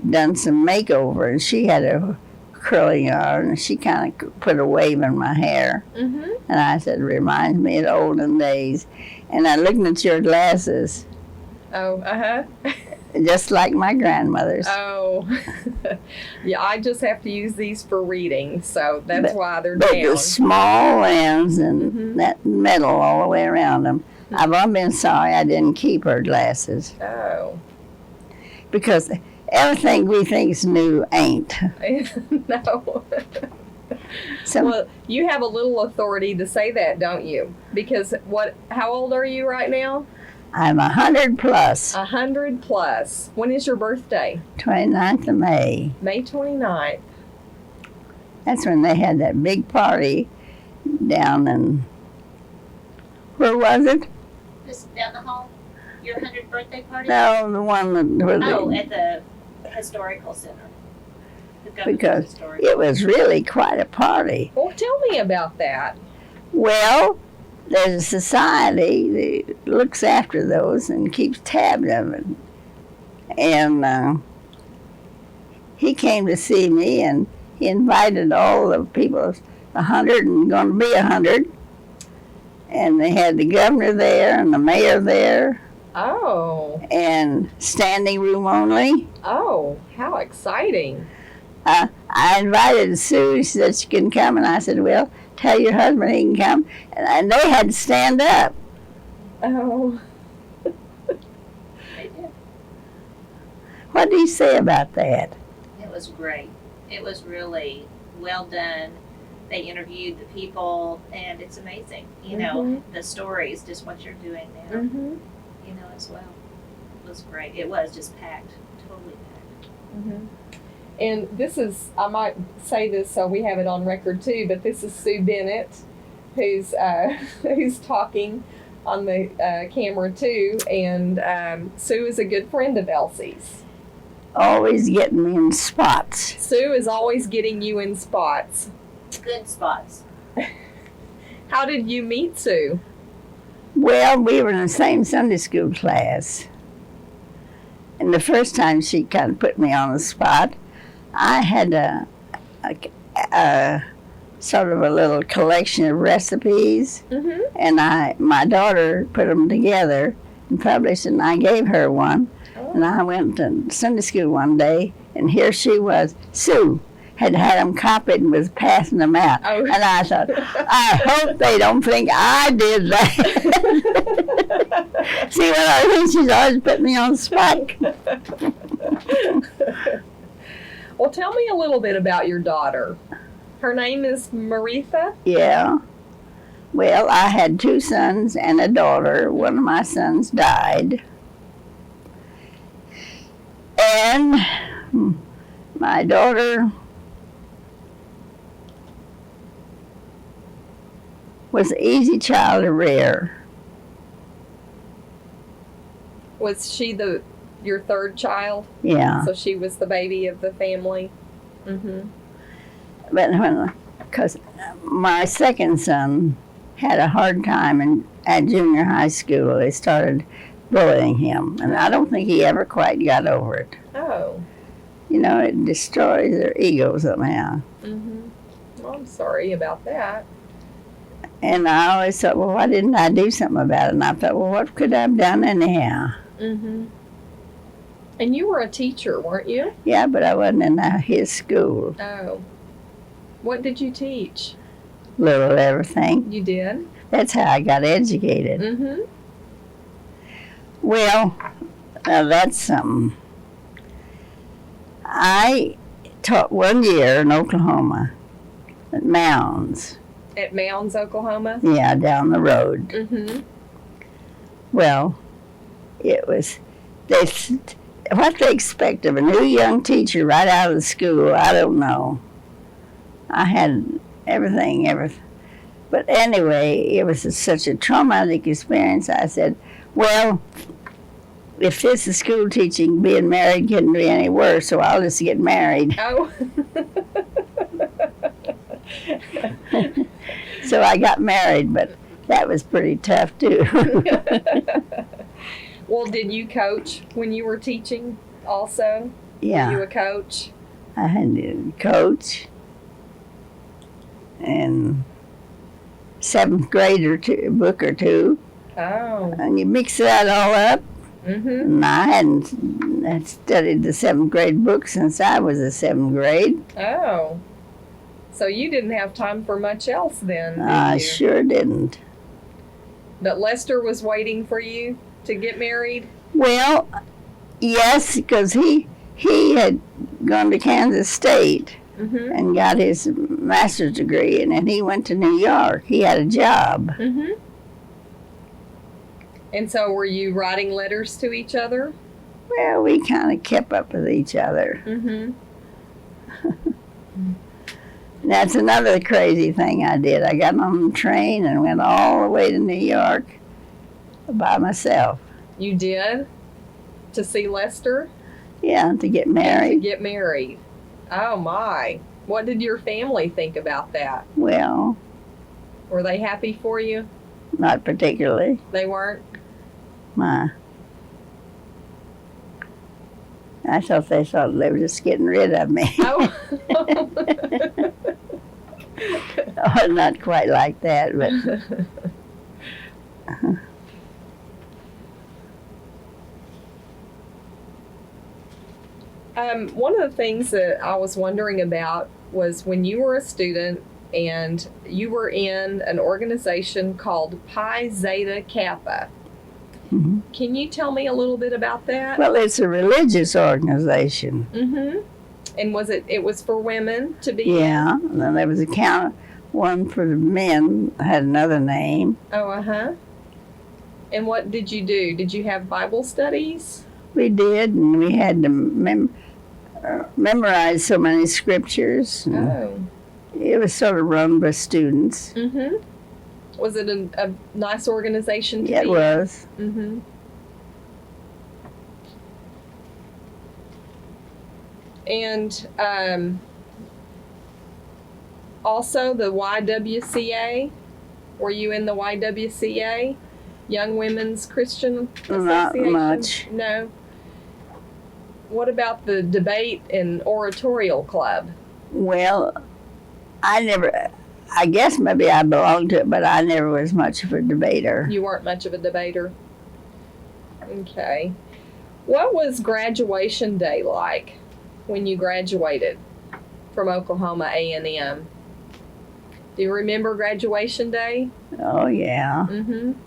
done some makeover, and she had a curling iron, and she kind of put a wave in my hair. Mm-hmm. And I said, reminds me of the olden days. And I looked at your glasses, Oh, uh-huh. just like my grandmother's. Oh. Yeah, I just have to use these for reading, so that's But- why they're But down. the small lens and Mhm. that metal all the way around them. I've all been sorry I didn't keep her glasses, Oh. because everything we think's new ain't. No. So Well, you have a little authority to say that, don't you? Because how old are you right now? I'm 100 plus, 100 plus. When is your birthday? 29th of May. May 29th. That's when they had that big party down in, where was it? Just down the hall? Your 100th birthday party? No, the one that, where Oh, they, at the Historical Center. The Government because Historical. it was really quite a party. Well, tell me about that. Well, there's a society that looks after those and keeps tabs of it. And he came to see me, and he invited all the people, 100 and going to be 100. And they had the governor there and the mayor there, Oh. and standing room only. Oh, how exciting. I invited Sue. She said she couldn't come, and I said, well, tell your husband he can come. And they had to stand up. Oh. They did. What do you say about that? It was great. It was really well done. They interviewed the people, and it's amazing. You know, the stories, just what you're doing now, Mm-hmm. you know, as well. It was great. It was just packed, totally packed. Mm-hmm. And this is, I might say this so we have it on record too, but this is Sue Bennett, who's talking on the camera too. And Sue is a good friend of Elsie's. Always getting me in spots. Sue is always getting you in spots. Good spots. How did you meet Sue? Well, we were in the same Sunday school class. And the first time she kind of put me on the spot, I had a sort of a little collection of recipes, Mm-hmm. and my daughter put them together and published, and I gave her one. And I went to Sunday school one day, and here she was, Sue, had them copied and was passing them out. Oh. And I thought, I hope they don't think I did that. See what I mean? She's always put me on the spot. Well, tell me a little bit about your daughter. Her name is Maritha? Yeah. Well, I had 2 sons and a daughter. One of my sons died. And my daughter was an easy child to rear. Was she your third child? Yeah. So she was the baby of the family? Mm-hmm. But because my second son had a hard time at junior high school, they started bullying him, and I don't think he ever quite got over it. Oh. You know, it destroys their ego somehow. Mm-hmm. Well, I'm sorry about that. And I always thought, well, why didn't I do something about it? And I thought, well, what could I have done anyhow? Mm-hmm. And you were a teacher, weren't you? Yeah, but I wasn't in his school. Oh. What did you teach? Little everything. You did? That's how I got educated. Mm-hmm. Well, now that's something. I taught 1 year in Oklahoma at Mounds. At Mounds, Oklahoma? Yeah, down the road. Mm-hmm. Well, it was, what they expect of a new young teacher right out of the school, I don't know. I had everything. But anyway, it was such a traumatic experience. I said, well, if this is school teaching, being married couldn't be any worse, so I'll just get married. Oh. So I got married, but that was pretty tough, too. Well, did you coach when you were teaching also? Yeah. Were you a coach? I had to coach. And 7th grade or book or two. Oh. And you mix that all up. Mm-hmm. And I hadn't studied the 7th grade book since I was in 7th grade. Oh. So you didn't have time for much else then, did I you? sure didn't. But Lester was waiting for you to get married? Well, yes, because he had gone to Kansas State. Mm-hmm. And got his master's degree, and then he went to New York. He had a job. Mm-hmm. And so were you writing letters to each other? Well, we kind of kept up with each other. Mm-hmm. That's another crazy thing I did. I got on the train and went all the way to New York by myself. You did? To see Lester? Yeah, to get To married. get married. Oh my. What did your family think about that? Well, Were they happy for you? not particularly. They weren't? I thought they were just getting rid of me. Oh. Oh, not quite like that, but One of the things that I was wondering about was when you were a student and you were in an organization called Pi Zeta Kappa. mm-hmm. Can you tell me a little bit about that? Well, it's a religious organization. Mm-hmm. And it was for women to be Yeah, and then there was one for the men, had another name. Oh, uh-huh. And what did you do? Did you have Bible studies? We did, and we had to memorize so many scriptures. Oh. It was sort of run by students. Mm-hmm. Was it a nice organization to Yeah, be it was. Mm-hmm. And also the YWCA. Were you in the YWCA? Young Women's Christian Association? Not much. No. What about the debate and oratorial club? Well, I guess maybe I belonged to it, but I never was much of a debater. You weren't much of a debater. Okay. What was graduation day like when you graduated? from Oklahoma A&M. Do you remember graduation day? Oh, yeah.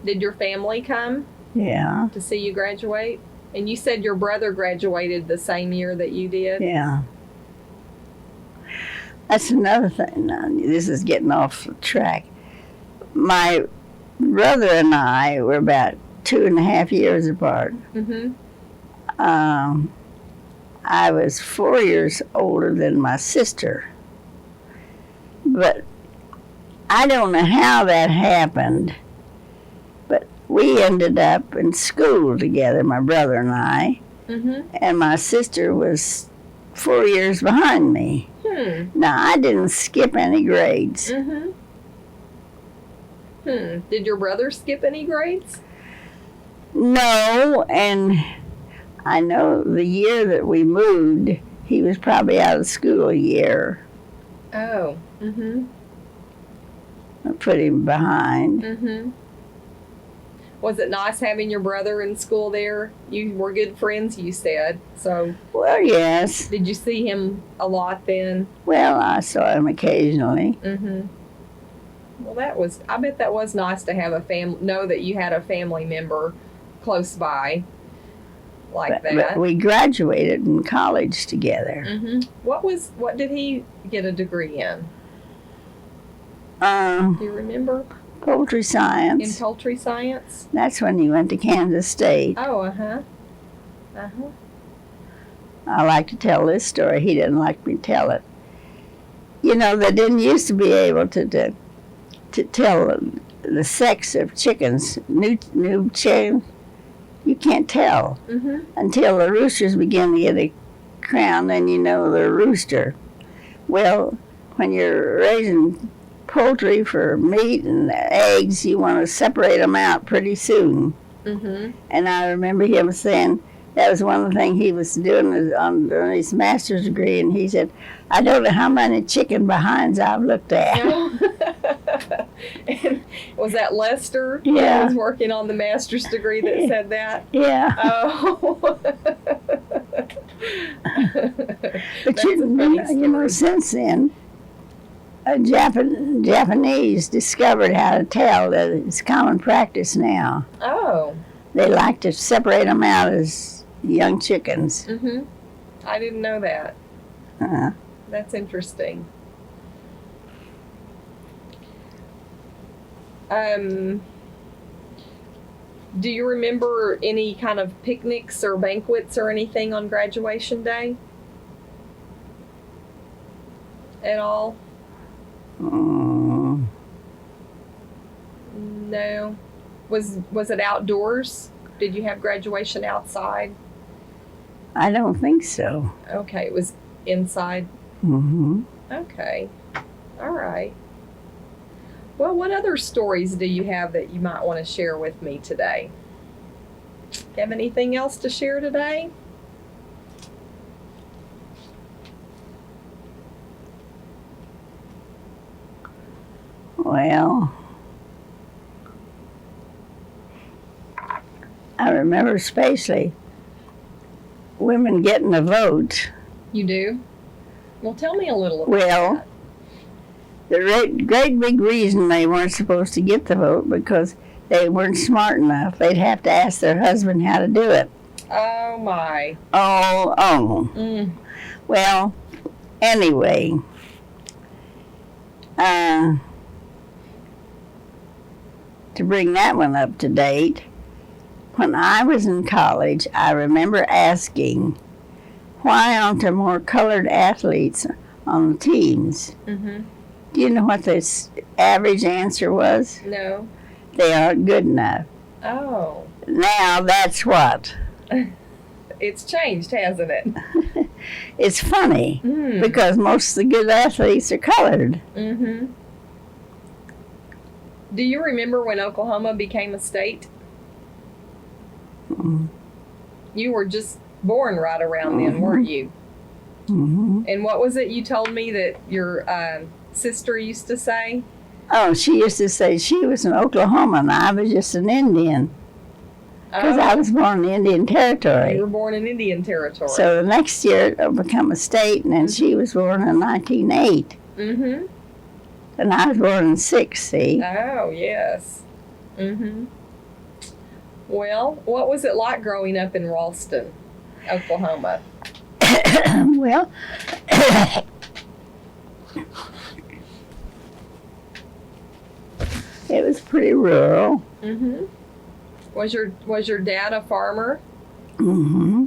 Did your family come Yeah. to see you graduate? And you said your brother graduated the same year that you did? Yeah. That's another thing. Now, this is getting off track. My brother and I were about 2.5 years apart. I was 4 years older than my sister. But I don't know how that happened, but we ended up in school together, my brother and I, and my sister was 4 years behind me. Now, I didn't skip any grades. Did your brother skip any grades? No, and I know the year that we moved, he was probably out of school a year. Oh. I put him behind. Was it nice having your brother in school there? You were good friends, you said. So, Well, yes. did you see him a lot then? Well, I saw him occasionally. Well, I bet that was nice to have know that you had a family member close by like that. But we graduated in college together. What did he get a degree in? Do Do you remember? Poultry In science. poultry science? That's when he went to Kansas State. Oh, I like to tell this story. He didn't like me to tell it. You know, they didn't used to be able to tell the sex of chickens. New chicken, you can't tell until the roosters begin to get a crown, then you know they're a rooster. Well, when you're raising poultry for meat and eggs, you want to separate them out pretty soon. And I remember him saying that was one of the things he was doing on his master's degree, and he said, I don't know how many chicken behinds I've looked at. And was that Lester? Yeah. Who was working on the master's degree that said that? Yeah. Oh. But you know, since then, Japanese discovered how to tell that it's common practice now. Oh. They like to separate them out as young chickens. I didn't know that. Uh, That's interesting. Do you remember any kind of picnics or banquets or anything on graduation day? At all? mm, No. Was it outdoors? Did you have graduation outside? I don't think so. Okay, it was inside. Okay. All right. Well, what other stories do you have that you might want to share with me today? Have anything else to share today? Well, I remember especially women getting a vote. You do? Well, tell me a little about Well, that. the great big reason they weren't supposed to get the vote because they weren't smart enough. They'd have to ask their husband how to do it. Oh, my. Oh. Well, anyway, to bring that one up to date, when I was in college, I remember asking, why aren't there more colored athletes on the teams? Do you know what the average answer was? No. They aren't good enough. Oh. Now that's what. It's changed, hasn't it? It's funny because most of the good athletes are colored. Do you remember when Oklahoma became a state? You were just born right around then, weren't you? And what was it you told me that your sister used to say? Oh, she used to say she was an Oklahoman and I was just an Indian. because I was born in the Indian Territory. You were born in Indian Territory. So the next year it'll become a state, and then she was born in 1908. Mm-hmm. And I was born in 6, see? Oh, yes. Mm-hmm. Well, what was it like growing up in Ralston, Oklahoma? Well, it was pretty rural. Mm-hmm. Was your dad a farmer? Mm-hmm.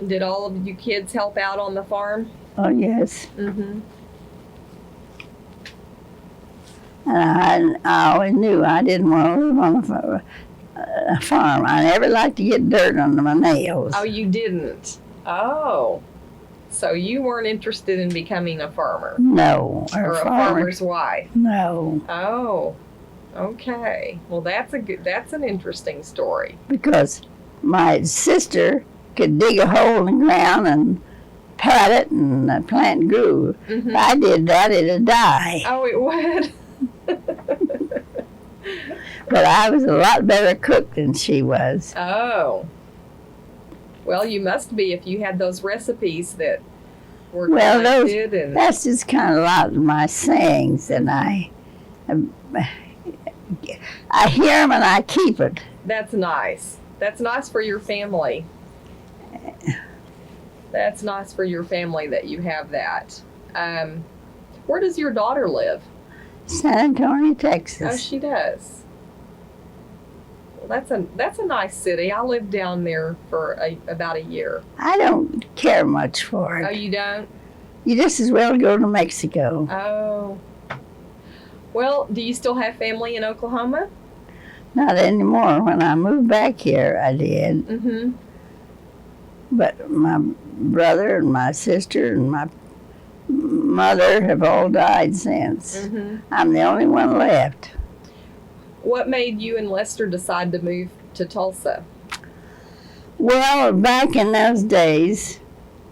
Did all of you kids help out on the farm? Oh, yes. Mm-hmm. And I always knew I didn't want to live on a farm. I never liked to get dirt under my nails. Oh, you didn't? Oh. So you weren't interested in becoming a farmer? No. Or a farmer's wife? No. Oh. Okay. Well, that's an interesting story. Because my sister could dig a hole in the ground and pat it, and the plant grew. Mm-hmm. If I did that, it'd die. Oh, it would? But I was a lot better cook than she was. Oh. Well, you must be if you had those recipes that were Well, collected and that's just kind of a lot of my sayings, and I hear them and I keep it. that's nice. That's nice for your family. That's nice for your family that you have that. Where does your daughter live? San Antonio, Oh, Texas. she does. Well, that's a nice city. I lived down there for about a year. I don't care much for Oh, it. you don't? You just as well go to Mexico. Oh. Well, do you still have family in Oklahoma? Not anymore. When I moved back here, I did. Mm-hmm. But my brother and my sister and my mother have all died since. Mm-hmm. I'm the only one left. What made you and Lester decide to move to Tulsa? Well, back in those days,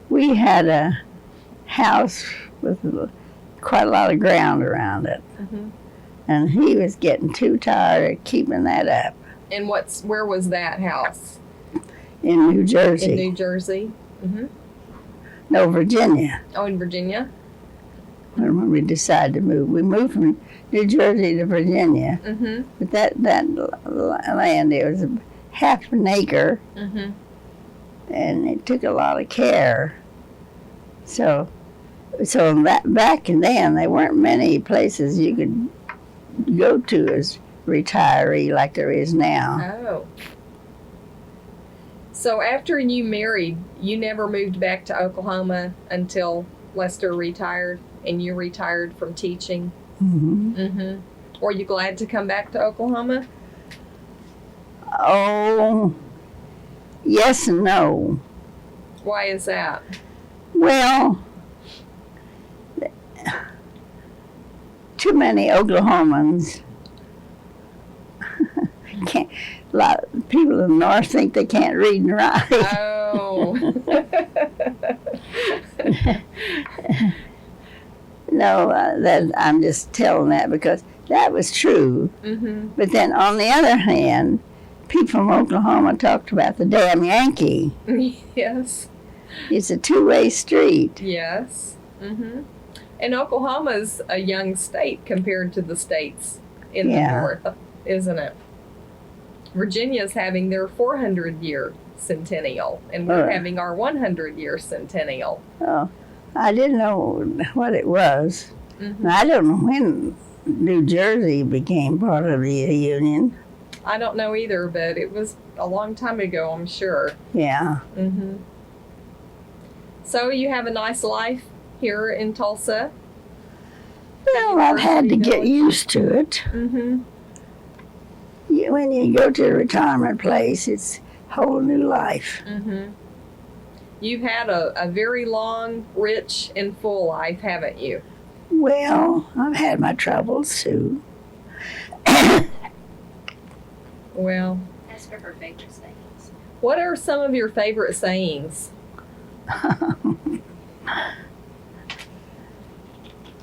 we had a house with quite a lot of ground around it. Mm-hmm. And he was getting too tired of keeping that up. And where was that house? In New Jersey. In New Jersey? Mm-hmm. No, Virginia. Oh, in Virginia? When we decided to move. We moved from New Jersey to Virginia. Mm-hmm. But that land, it was half an acre, Mm-hmm. and it took a lot of care. So back then, there weren't many places you could go to as retiree like there is now. Oh. So after you married, you never moved back to Oklahoma until Lester retired and you retired from teaching? Mm-hmm. Mm-hmm. Were you glad to come back to Oklahoma? Oh, yes and no. Why is that? Well, too many Oklahomans can't. A lot of people in the north think they can't read and write. Oh. No, that I'm just telling that because that was true. Mm-hmm. But then on the other hand, people from Oklahoma talked about the damn Yankee. Yes. It's a two-way street. Yes. Mm-hmm. And Oklahoma's a young state compared to the states in the north, isn't it? Virginia's having their 400-year centennial, and we're having our 100-year centennial. Oh, I didn't know what it was. Mm-hmm. I don't know when New Jersey became part of the Union. I don't know either, but it was a long time ago, I'm sure. Yeah. Mm-hmm. So you have a nice life here in Tulsa? Well, I've had to get used to it. Mm-hmm. When you go to a retirement place, it's a whole new life. Mm-hmm. You've had a very long, rich, and full life, haven't you? Well, I've had my troubles too. Well, Ask her her favorite sayings. what are some of your favorite sayings?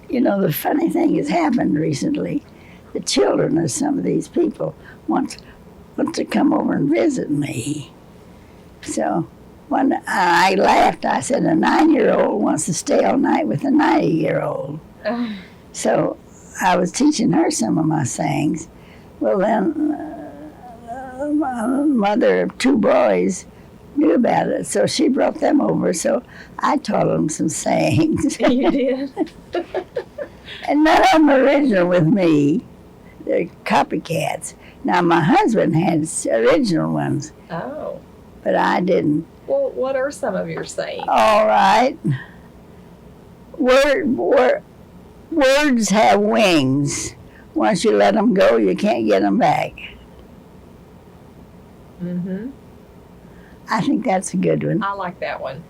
You know, the funny thing has happened recently. The children of some of these people once want to come over and visit me. So when I laughed, I said, a 9-year-old wants to stay all night with a 90-year-old. So I was teaching her some of my sayings. Well, then, my mother of 2 boys knew about it, so she brought them over. So I taught them some sayings. You did? And none of them are original with me. They're copycats. Now, my husband had original ones, Oh. but I didn't. Well, what are some of your sayings? All right. Words have wings. Once you let them go, you can't get them back. Mm-hmm. I think that's a good one. I like that one.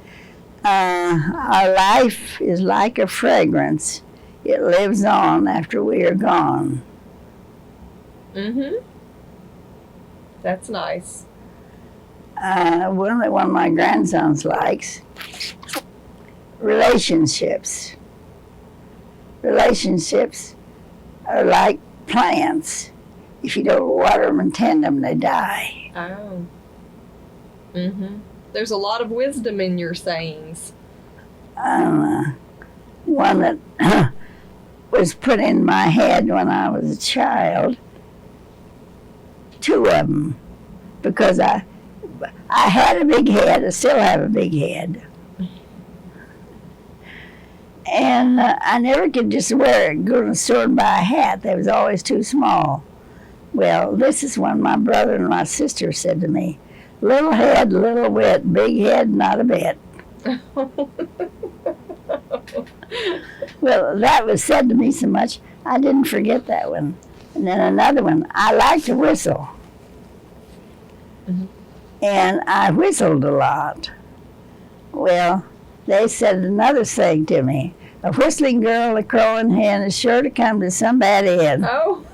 Our life is like a fragrance. It lives on after we are gone. Mm-hmm. That's nice. One that one of my grandsons likes. Relationships. Relationships are like plants. If you don't water them and tend them, they die. Oh. Mm-hmm. There's a lot of wisdom in your sayings. One that was put in my head when I was a child. 2 of them, because I had a big head. I still have a big head. And I never could just wear it, go to the store and buy a hat. They was always too small. Well, this is one my brother and my sister said to me. Little head, little wit. Big head, not a bit. Well, that was said to me so much, I didn't forget that one. And then another one, I like to whistle. Mm-hmm. And I whistled a lot. Well, they said another thing to me. A whistling girl, a crowing hen is sure to come to some bad end. Oh.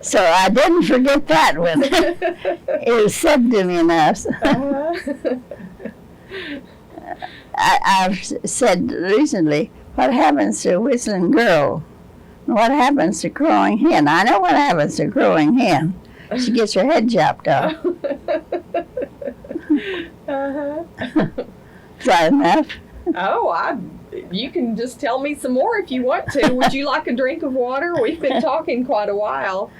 So I didn't forget that one. It was said to me enough. I've said recently, what happens to a whistling girl? What happens to a crowing hen? I know what happens to a crowing hen. She gets her head chopped off. Uh-huh. Is that enough? Oh, you can just tell me some more if you want to. Would you like a drink of water? We've been talking quite a while.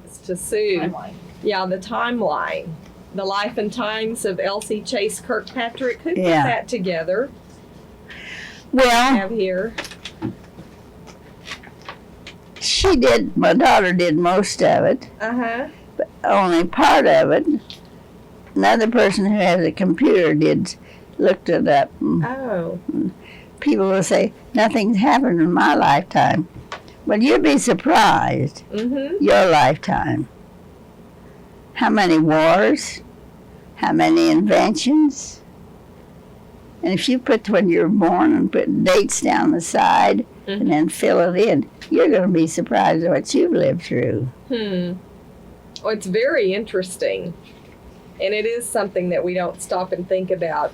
It's to soothe. Timeline. Yeah, the timeline. The life and times of Elsie Chase Kilpatrick. Who put Yeah. that together? Well, Have here. she did, my daughter did most of it, Uh-huh. but only part of it. Another person who has a computer looked it up. Oh. People will say, nothing's happened in my lifetime. Well, you'd be surprised, Mm-hmm. your lifetime. How many wars? How many inventions? And if you put when you were born and put dates down the side and then fill it in, you're going to be surprised at what you've lived through. Well, it's very interesting. And it is something that we don't stop and think about.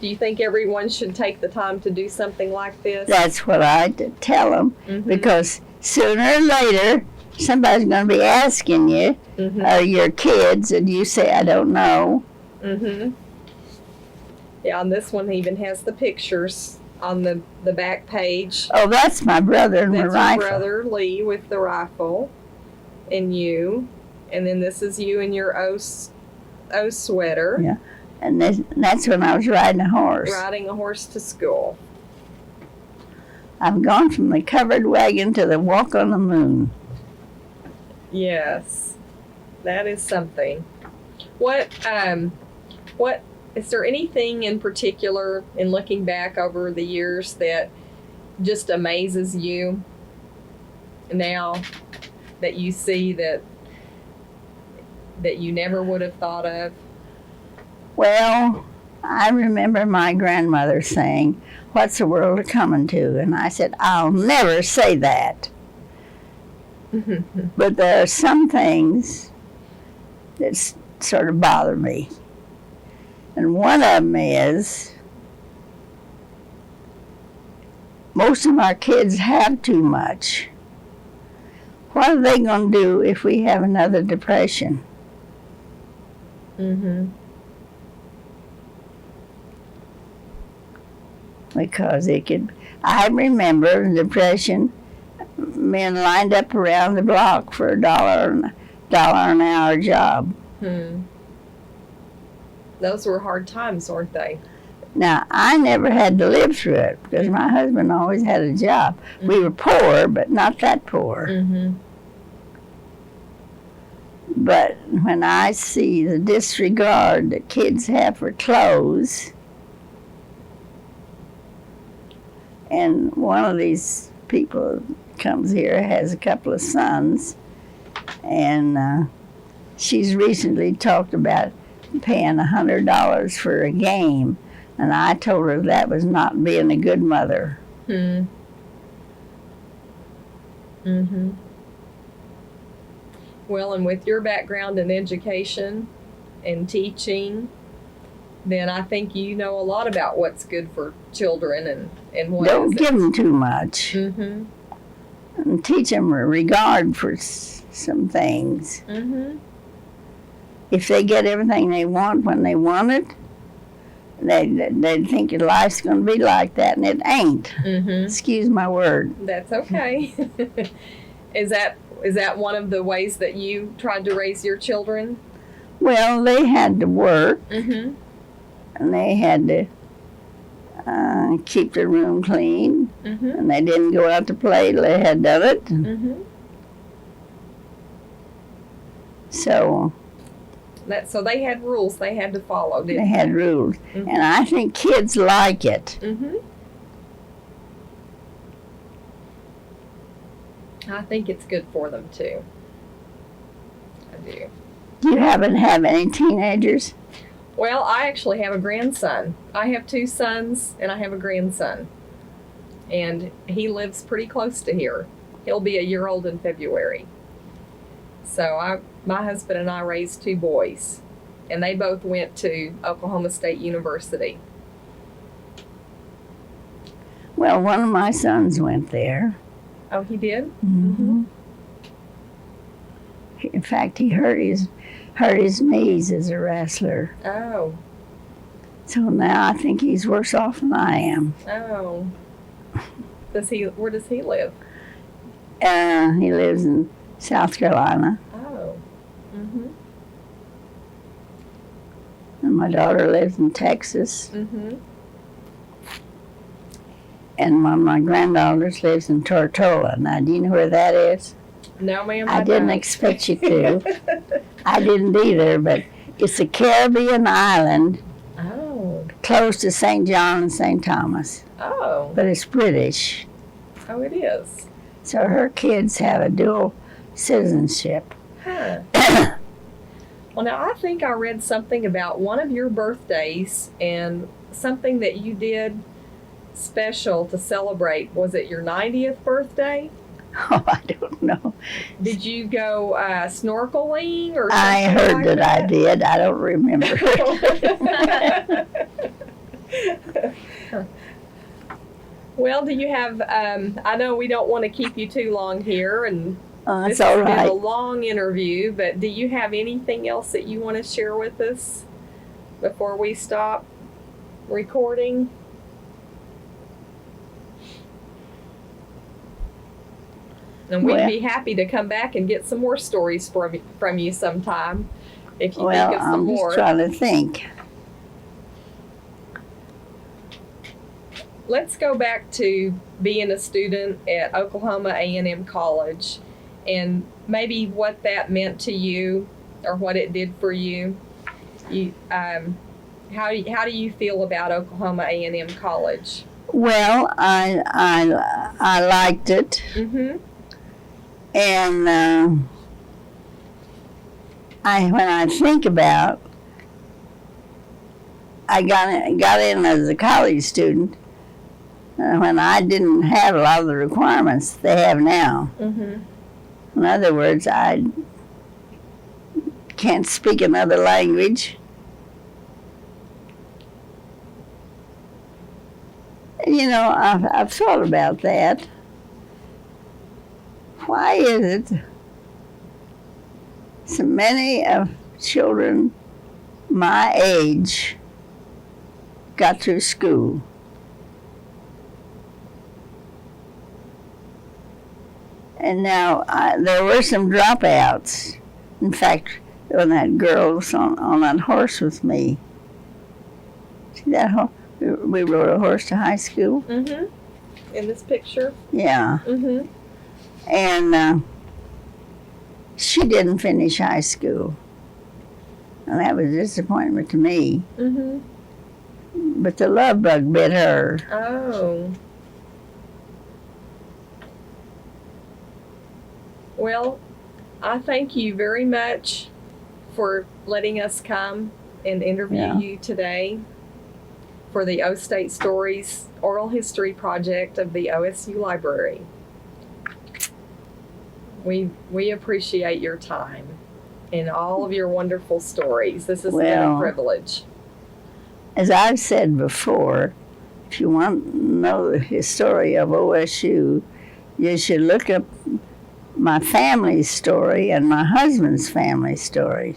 Do you think everyone should take the time to do something like this? That's what I tell them, because sooner or later, somebody's going to be asking you, or your kids, and you say, I don't know. Mm-hmm. Yeah, and this one even has the pictures on the back page. Oh, that's my brother and That's my your rifle. brother, Lee, with the rifle, and you. And then this is you in your O sweater. Yeah. And that's when I was riding a horse. Riding a horse to school. I've gone from the covered wagon to the walk on the moon. Yes, that is something. What is there anything in particular in looking back over the years that just amazes you now that you see that you never would have thought of? Well, I remember my grandmother saying, what's the world coming to? And I said, I'll never say that. But there are some things that sort of bother me. And one of them is, most of our kids have too much. what are they going to do if we have another depression? Mhm. Because it could. I remember the depression. Men lined up around the block for $1 an hour job. Those were hard times, weren't they? Now, I never had to live through it because my husband always had a job. We were poor, but not that poor. Mm-hmm. But when I see the disregard that kids have for clothes, and one of these people comes here, has a couple of sons, and she's recently talked about paying $100 for a game, and I told her that was not being a good mother. Mm-hmm. Well, and with your background in education and teaching, then I think you know a lot about what's good for children and what Don't isn't. give them too much. Mm-hmm. And teach them regard for some things. Mm-hmm. If they get everything they want when they want it, they think your life's going to be like that, and it ain't. Mm-hmm. Excuse my word. That's okay. Is that one of the ways that you tried to raise your children? Well, they had to work, Mm-hmm. and they had to keep their room clean, Mm-hmm. and they didn't go out to play till they had done it. Mm-hmm. So So they had rules they had to follow, didn't they had rules, Mm-hmm. and I think kids like it. Mm-hmm. I think it's good for them too. I do. You haven't had any teenagers? Well, I actually have a grandson. I have 2 sons and I have a grandson. And he lives pretty close to here. He'll be a year old in February. So my husband and I raised 2 boys. And they both went to Oklahoma State University. Well, one of my sons went there. Oh, he did? Mm-hmm. In fact, he hurt his knees as a wrestler. Oh. So now I think he's worse off than I am. Oh. Where does he live? He lives in South Carolina, Oh. Mm-hmm. and my daughter lives in Texas, Mm-hmm. and one of my granddaughters lives in Tortola. Now, do you know where that is? No, ma'am. I didn't don't. expect you to. I didn't either, but it's a Caribbean island Oh. close to St. John and St. Thomas, Oh. but it's British. Oh, it is. So her kids have a dual citizenship. Huh. Well, now I think I read something about one of your birthdays and something that you did special to celebrate. Was it your 90th birthday? Oh, I don't know. Did you go snorkeling or something I heard like that I did. I don't remember. Well, do you have, I know we don't want to keep you too long here, and It's this all has been a right. long interview, but do you have anything else that you want to share with us before we stop recording? And we'd Well- be happy to come back and get some more stories from you sometime if you Well, think of some I'm more. just trying to think. Let's go back to being a student at Oklahoma A&M College and maybe what that meant to you or what it did for you. How do you feel about Oklahoma A&M College? Well, I liked it, Mm-hmm. and when I think about, I got in as a college student when I didn't have a lot of the requirements they have now. Mm-hmm. In other words, I can't speak another language. You know, I've thought about that. why is it so many of children my age got through school? And now there were some dropouts. In fact, when that girl was on that horse with me, see that horse? We rode a horse to high school. In this picture. Yeah. And she didn't finish high school, and that was a disappointment to me. But the love bug bit her. Oh. Well, I thank you very much for letting us come and interview you today for the O State Stories Oral History Project of the OSU Library. We appreciate your time and all of your wonderful stories. This has been a privilege. As I've said before, if you want to know the history of OSU, you should look up my family's story and my husband's family story.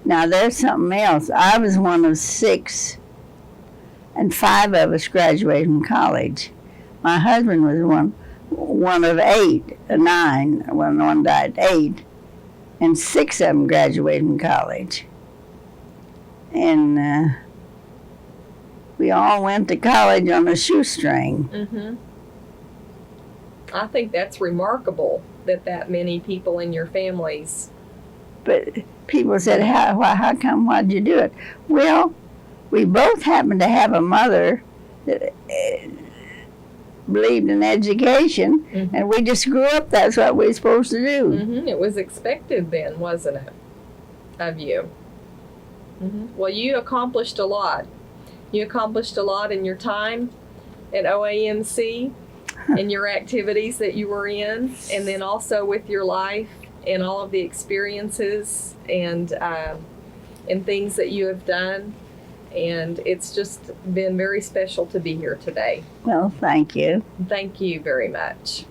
Now, there's something else. I was one of 6, and 5 of us graduated from college. My husband was one of 8, 9, when one died, 8, and 6 of them graduated from college. And we all went to college on a shoestring. I think that's remarkable that many people in your families. But people said, how come, why'd you do it? Well, we both happened to have a mother that believed in education, and we just grew up, that's what we were supposed to do. It was expected then, wasn't it, of you? Well, you accomplished a lot. You accomplished a lot in your time at OAMC and your activities that you were in, and then also with your life and all of the experiences and things that you have done. And it's just been very special to be here today. Well, thank you. Thank you very much.